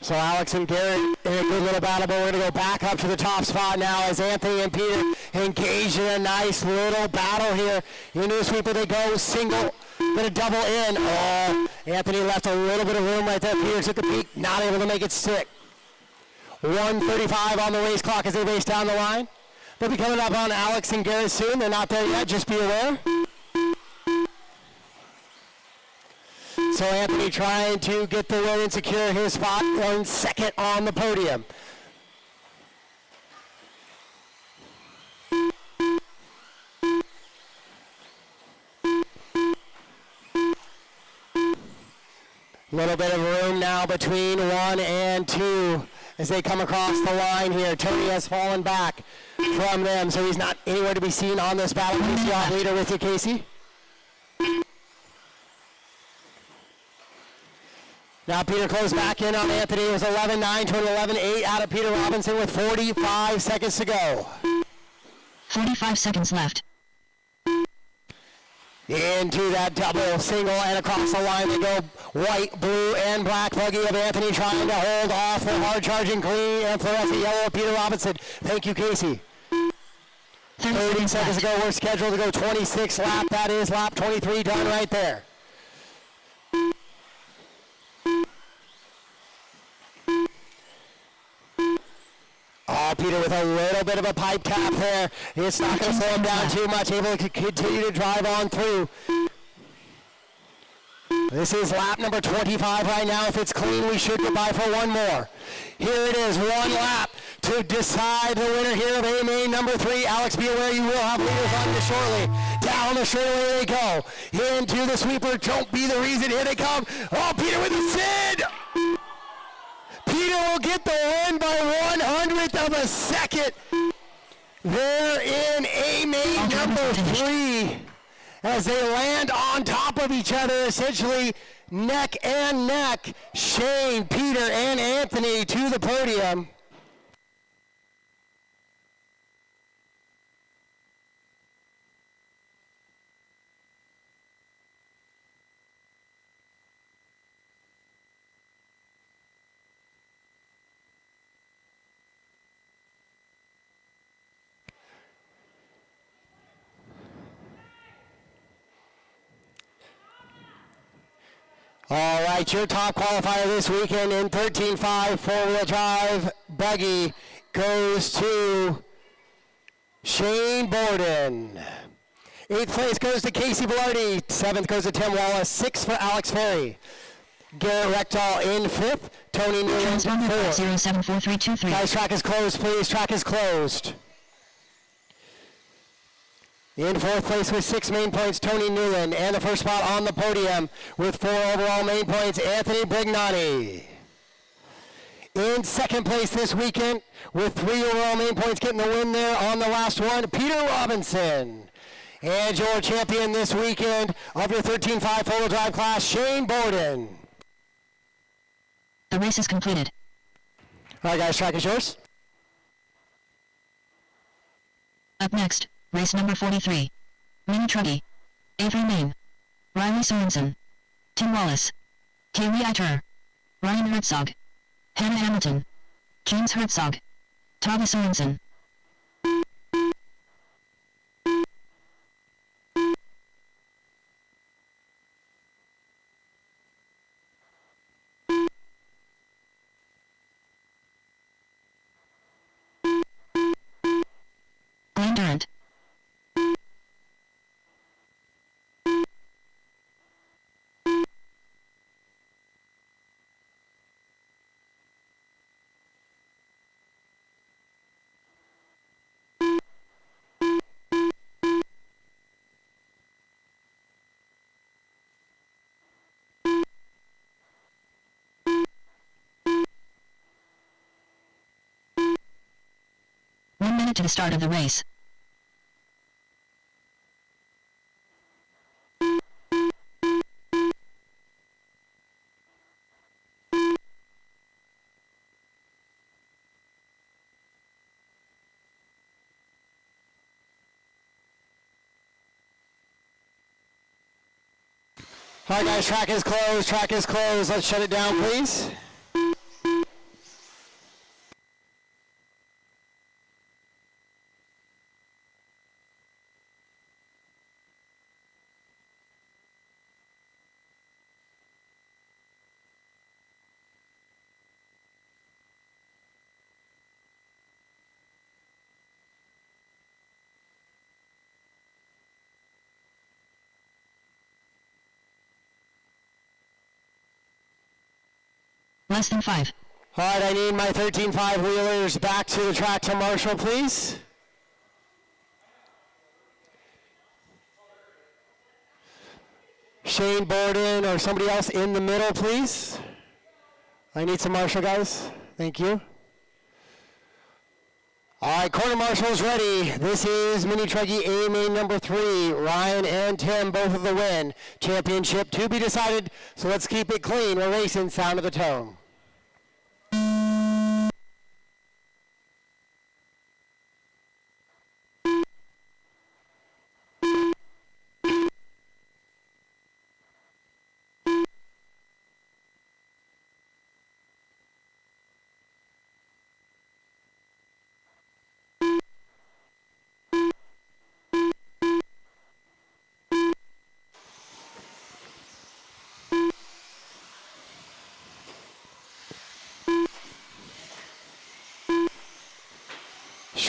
So Alex and Garrett in a good little battle, but we're going to go back up to the top spot now as Anthony and Peter engage in a nice little battle here. Into the sweeper they go, single, then a double in. Oh, Anthony left a little bit of room right there. Peter took a peek, not able to make it stick. 1:35 on the race clock as they race down the line. They'll be coming up on Alex and Garrett soon. They're not there yet, just be aware. So Anthony trying to get the win and secure his spot, 1 second on the podium. Little bit of room now between 1 and 2 as they come across the line here. Tony has fallen back from them, so he's not anywhere to be seen on this battle. Casey off leader with you, Casey. Now Peter closed back in on Anthony. It was 11-9 to an 11-8 out of Peter Robinson with 45 seconds to go. 45 seconds left. Into that double single and across the line they go. White, blue, and black buggy of Anthony trying to hold off the hard-charging green and fluorescent yellow of Peter Robinson. Thank you, Casey. 30 seconds to go. We're scheduled to go 26 lap. That is lap 23 done right there. Peter with a little bit of a pipe tap there. It's not going to slow him down too much, able to continue to drive on through. This is lap number 25 right now. If it's clean, we should get by for one more. Here it is, one lap to decide the winner here of AMA number 3. Alex, be aware you will have leaders on you shortly. Down the straightaway they go. Into the sweeper. Don't be the reason. Here they come. Oh, Peter with the Sid. Peter will get the win by 1/100th of a second. They're in AMA number 3. As they land on top of each other, essentially neck and neck. Shane, Peter, and Anthony to the podium. All right, your top qualifier this weekend in 13.5 four-wheel drive buggy goes to Shane Borden. 8th place goes to Casey Velarde. 7th goes to Tim Wallace. 6th for Alex Ferry. Garrett Rectal in 5th. Tony Newland in 4th. 074323. Guys, track is closed, please. Track is closed. In 4th place with 6 main points, Tony Newland. And the first spot on the podium with 4 overall main points, Anthony Brignani. In 2nd place this weekend with 3 overall main points, getting the win there on the last one, Peter Robinson. And your champion this weekend of your 13.5 four-wheel drive class, Shane Borden. The race is completed. All right, guys, track is yours. Up next, race number 43. Mini Truggy. Avery Main. Riley Sorensen. Tim Wallace. Kaylee Iter. Ryan Herzog. Hannah Hamilton. James Herzog. Tava Sorensen. Glenn Durant. To the start of the race. All right, guys, track is closed. Track is closed. Let's shut it down, please. Less than 5. All right, I need my 13.5 wheelers back to the track to Marshall, please. Shane Borden or somebody else in the middle, please. I need some Marshall guys. Thank you. All right, corner marshals ready. This is Mini Truggy AMA number 3. Ryan and Tim, both of the win. Championship to be decided, so let's keep it clean. We're racing sound of the tone.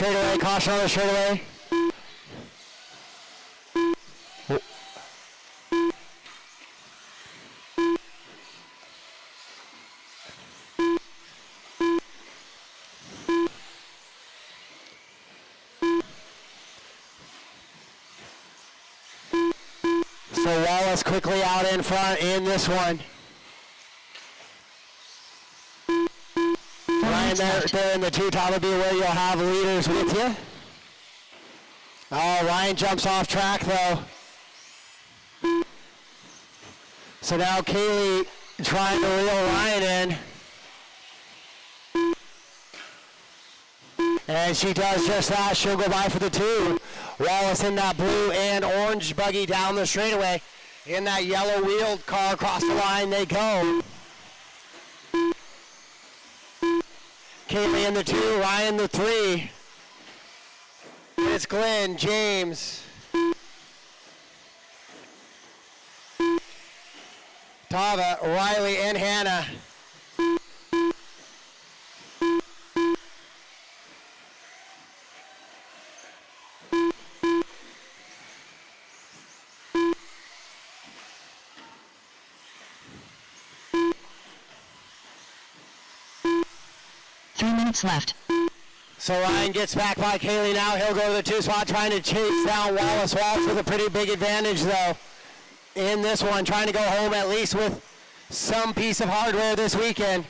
straightaway. Caution on the straightaway. So Wallace quickly out in front in this one. Ryan there in the two top will be where you'll have leaders with you. Oh, Ryan jumps off track though. So now Kaylee trying to reel Ryan in. And she does just that. She'll go by for the two. Wallace in that blue and orange buggy down the straightaway. In that yellow wheeled car across the line they go. Kaylee in the two, Ryan the three. It's Glenn, James, Tava, Riley, and Hannah. Left. So Ryan gets back by Kaylee now. He'll go to the two spot trying to chase down Wallace. Wallace with a pretty big advantage though in this one, trying to go home at least with some piece of hardware this weekend.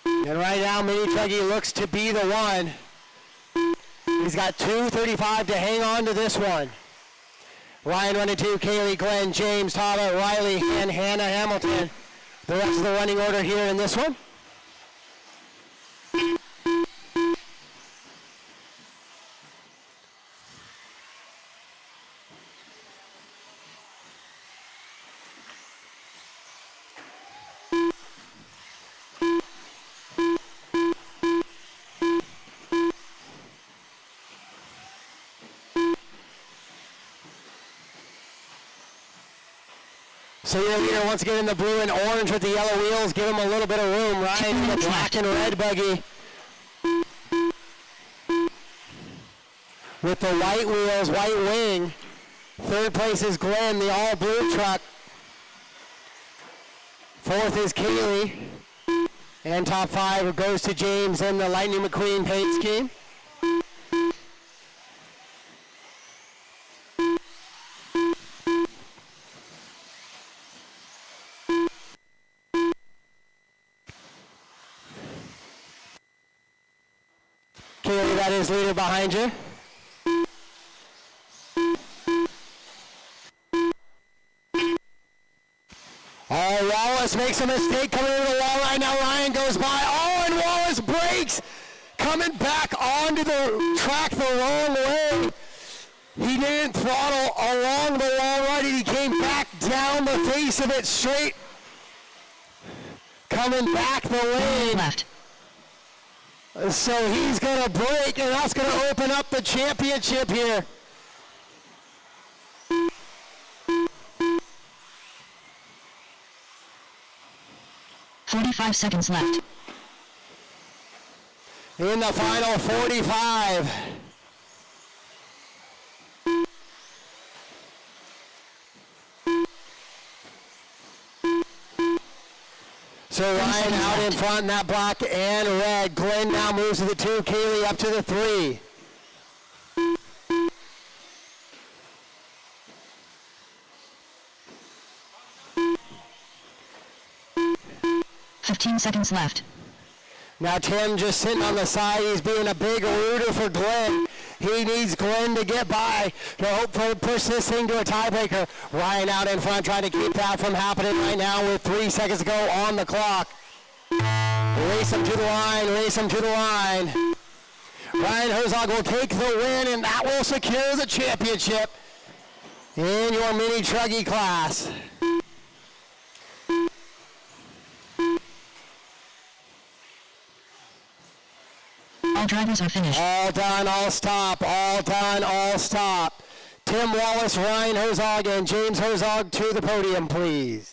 And right now Mini Truggy looks to be the one. He's got 2:35 to hang on to this one. Ryan running two, Kaylee, Glenn, James, Tava, Riley, and Hannah Hamilton. The rest of the running order here in this one. So your leader once again in the blue and orange with the yellow wheels. Give him a little bit of room. Ryan in the black and red buggy with the white wheels, white wing. Third place is Glenn, the all blue truck. Fourth is Kaylee. And top five goes to James in the Lightning McQueen paint scheme. Kaylee, that is leader behind you. Oh, Wallace makes a mistake coming into the wall right now. Ryan goes by. Oh, and Wallace breaks. Coming back onto the track the wrong way. He didn't throttle along the wall right. He came back down the face of it straight. Coming back the lane. Left. So he's going to break, and that's going to open up the championship here. "45 seconds left. In the final 45. So Ryan out in front in that black and red. Glenn now moves to the two. Kaylee up to the three. "15 seconds left. Now Tim just sitting on the side. He's being a big rooter for Glenn. He needs Glenn to get by to hopefully push this thing to a tiebreaker. Ryan out in front trying to keep that from happening right now with 3 seconds to go on the clock. Race him to the line, race him to the line. Ryan Herzog will take the win, and that will secure the championship in your Mini Truggy class. All drivers are finished. All done, all stop. All done, all stop. Tim Wallace, Ryan Herzog, and James Herzog to the podium, please.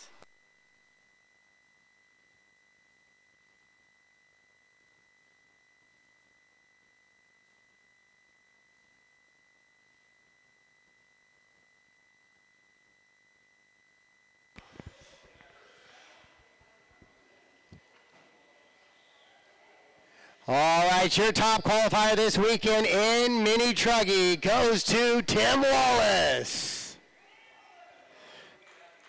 All right, your top qualifier this weekend in mini truggy goes to Tim Wallace.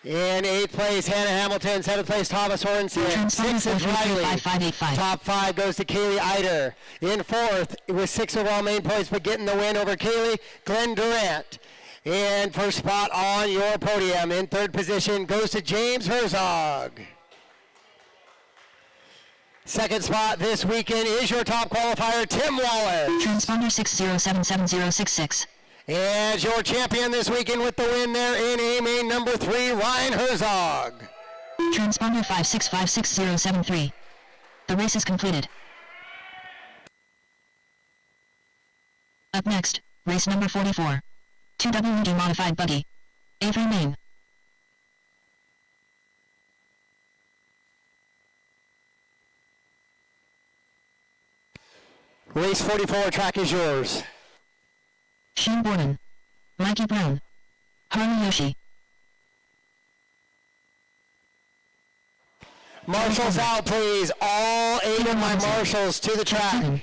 In 8th place, Hannah Hamilton. 7th place, Thomas Hornson. 6th is Riley. Top 5 goes to Kaylee Eider. In 4th, with 6 overall main points, but getting the win over Kaylee, Glenn Durant. And first spot on your podium in 3rd position goes to James Herzog. 2nd spot this weekend is your top qualifier, Tim Wallace. Transponder 60777066. And your champion this weekend with the win there in A main number 3, Ryan Herzog. Transponder 56566073. The race is completed. Up next, race number 44. 2WD modified buggy. Avery, Maine. Race 44, track is yours. Shane Borden. Mikey Brown. Harley Yoshi. Marshals out, please. All 8 of my marshals to the track.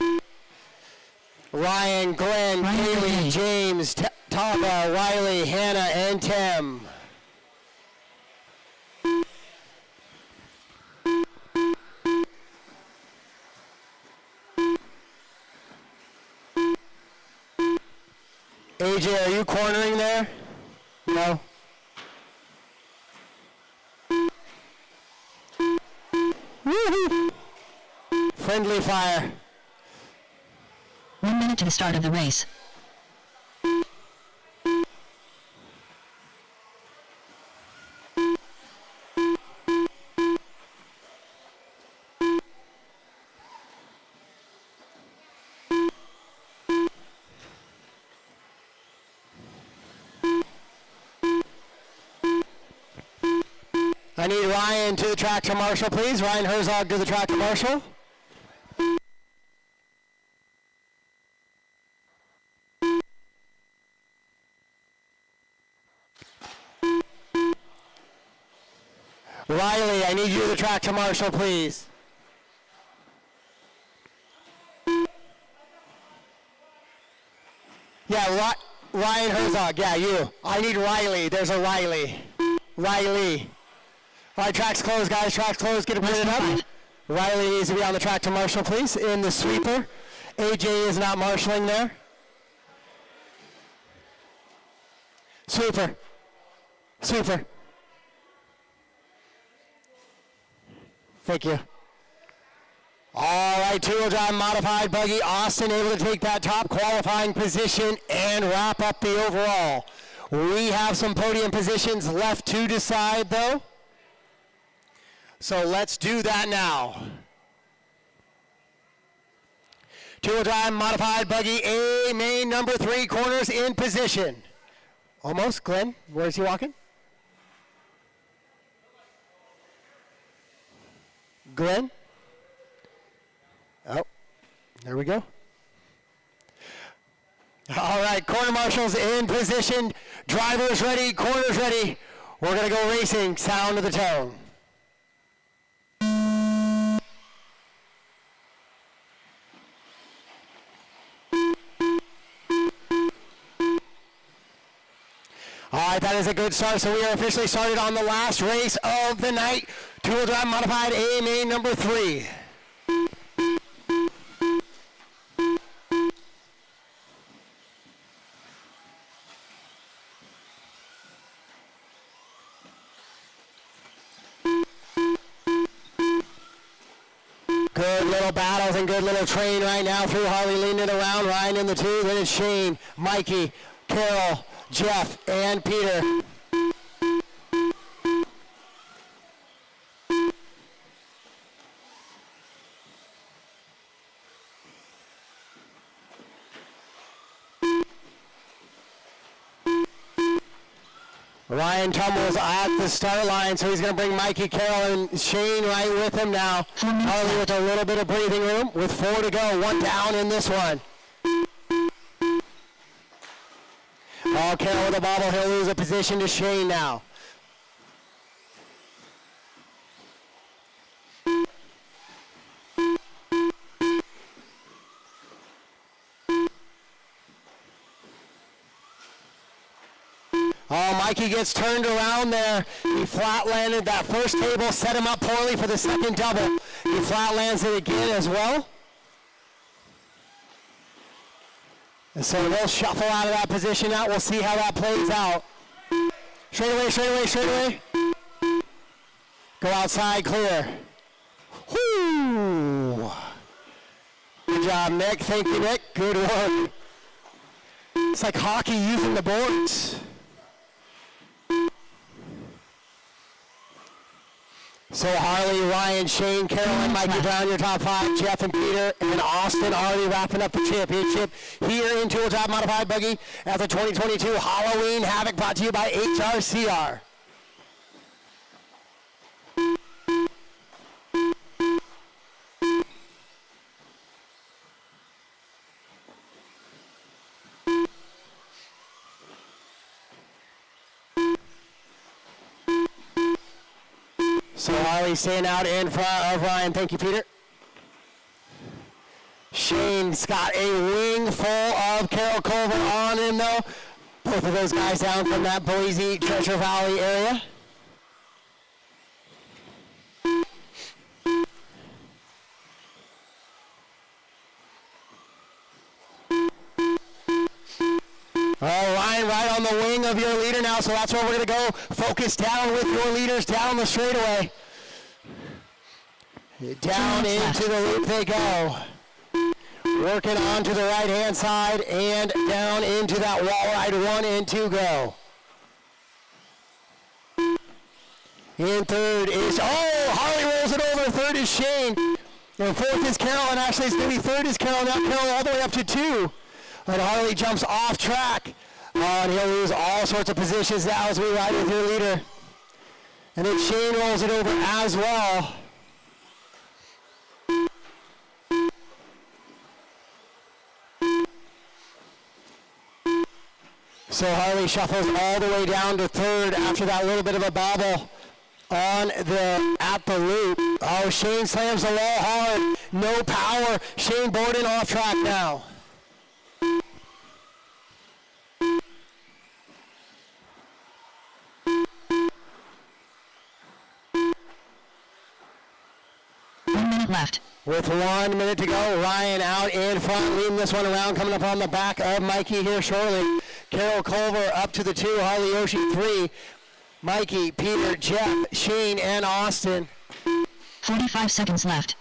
Ryan, Glenn, Kaylee, James, Tava, Riley, Hannah, and Tim. AJ, are you cornering there? No? Woo-hoo. Friendly fire. 1 minute to the start of the race. I need Ryan to the tractor marshal, please. Ryan Herzog to the tractor marshal. Riley, I need you to the tractor marshal, please. Yeah, Ryan Herzog, yeah, you. I need Riley. There's a Riley. Riley. All right, track's closed, guys. Track's closed. Get it printed up. Riley needs to be on the tractor marshal, please, in the sweeper. AJ is not marshaling there. Sweeper. Sweeper. Thank you. All right, two-wheel drive modified buggy. Austin able to take that top qualifying position and wrap up the overall. We have some podium positions left to decide, though. So let's do that now. Two-wheel drive modified buggy A main number 3, corners in position. Almost, Glenn. Where's he walking? Glenn? Oh, there we go. All right, corner marshals in position. Drivers ready, corners ready. We're going to go racing. Sound of the tone. All right, that is a good start. So we are officially started on the last race of the night. Two-wheel drive modified A main number 3. Good little battles and good little train right now through Harley leaning around. Ryan in the 2, then it's Shane, Mikey, Carol, Jeff, and Peter. Ryan tumbles at the start line, so he's going to bring Mikey, Carol, and Shane right with him now. Harley with a little bit of breathing room with 4 to go. 1 down in this one. Oh, Carol with a bobble. He'll lose a position to Shane now. Oh, Mikey gets turned around there. He flat landed that first table, set him up poorly for the second double. He flat lands it again as well. And so they'll shuffle out of that position out. We'll see how that plays out. Straight away, straight away, straight away. Go outside, clear. Whoo! Good job, Nick. Thank you, Nick. Good work. It's like hockey using the boards. So Harley, Ryan, Shane, Carolyn, Mikey Brown, your top five, Jeff and Peter, and Austin already wrapping up the championship here in Tool Top Modified Buggy at the 2022 Halloween Havoc, brought to you by HRCR. So Harley staying out in front of Ryan. Thank you, Peter. Shane's got a wing full of Carol Culver on him, though. Both of those guys down from that Boise Treasure Valley area. Oh, Ryan right on the wing of your leader now, so that's where we're going to go. Focus down with your leaders down the straightaway. Down into the loop they go. Working on to the right-hand side and down into that wall ride. 1 and 2 go. In third is, oh, Harley rolls it over. Third is Shane. And fourth is Carol, and actually it's going to be third is Carol. Now Carol all the way up to 2. And Harley jumps off track. And he'll lose all sorts of positions now as we ride with your leader. And then Shane rolls it over as well. So Harley shuffles all the way down to third after that little bit of a bobble at the loop. Oh, Shane slams the wall hard. No power. Shane Borden off track now. Left. With 1 minute to go, Ryan out in front, leading this one around, coming up on the back of Mikey here shortly. Carol Culver up to the 2, Harley Yoshi 3, Mikey, Peter, Jeff, Shane, and Austin. 45 seconds left.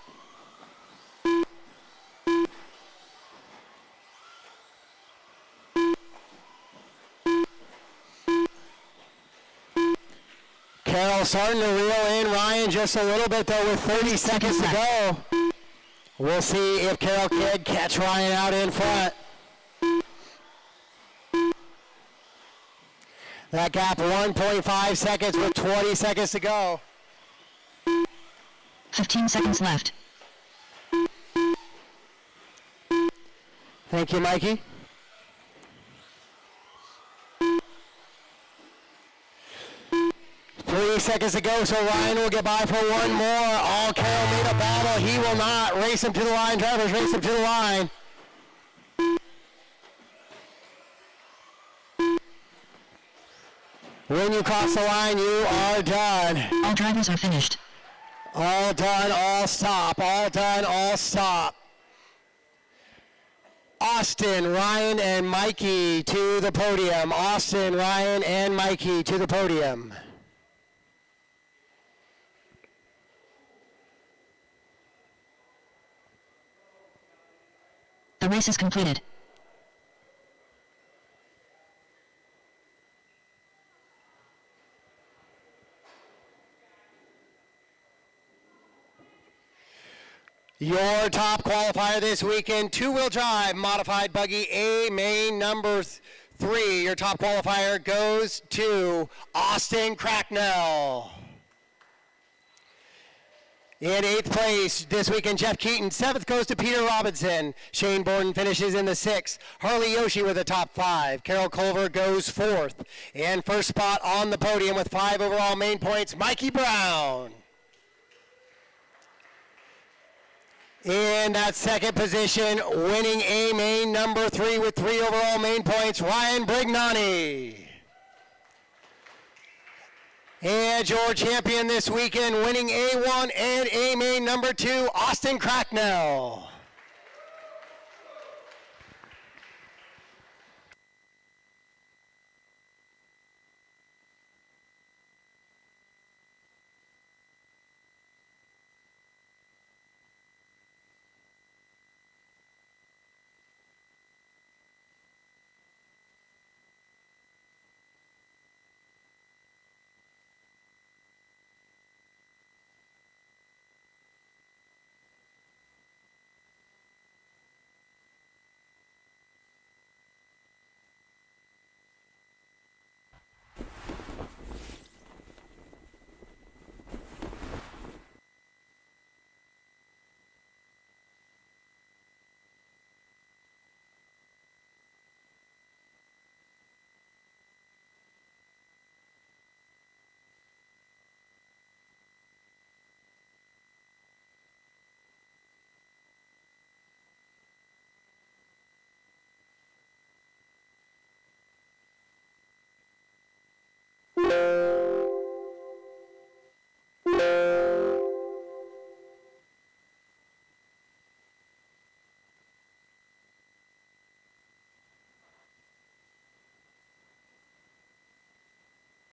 Carol starting to reel in Ryan just a little bit though with 30 seconds to go. We'll see if Carol can catch Ryan out in front. That gap 1.5 seconds with 20 seconds to go. 15 seconds left. Thank you, Mikey. Three seconds to go, so Ryan will get by for one more. Oh, Carol made a battle. He will not. Race him to the line. Drivers, race him to the line. When you cross the line, you are done. All drivers are finished. All done, all stop. All done, all stop. Austin, Ryan, and Mikey to the podium. Austin, Ryan, and Mikey to the podium. The race is completed. Your top qualifier this weekend, two-wheel drive, modified buggy A main number 3. Your top qualifier goes to Austin Cracknell. In 8th place this weekend, Jeff Keaton. 7th goes to Peter Robinson. Shane Borden finishes in the 6th. Harley Yoshi with a top 5. Carol Culver goes 4th. And first spot on the podium with 5 overall main points, Mikey Brown. In that second position, winning A main number 3 with 3 overall main points, Ryan Brignani. And your champion this weekend, winning A1 and A main number 2, Austin Cracknell.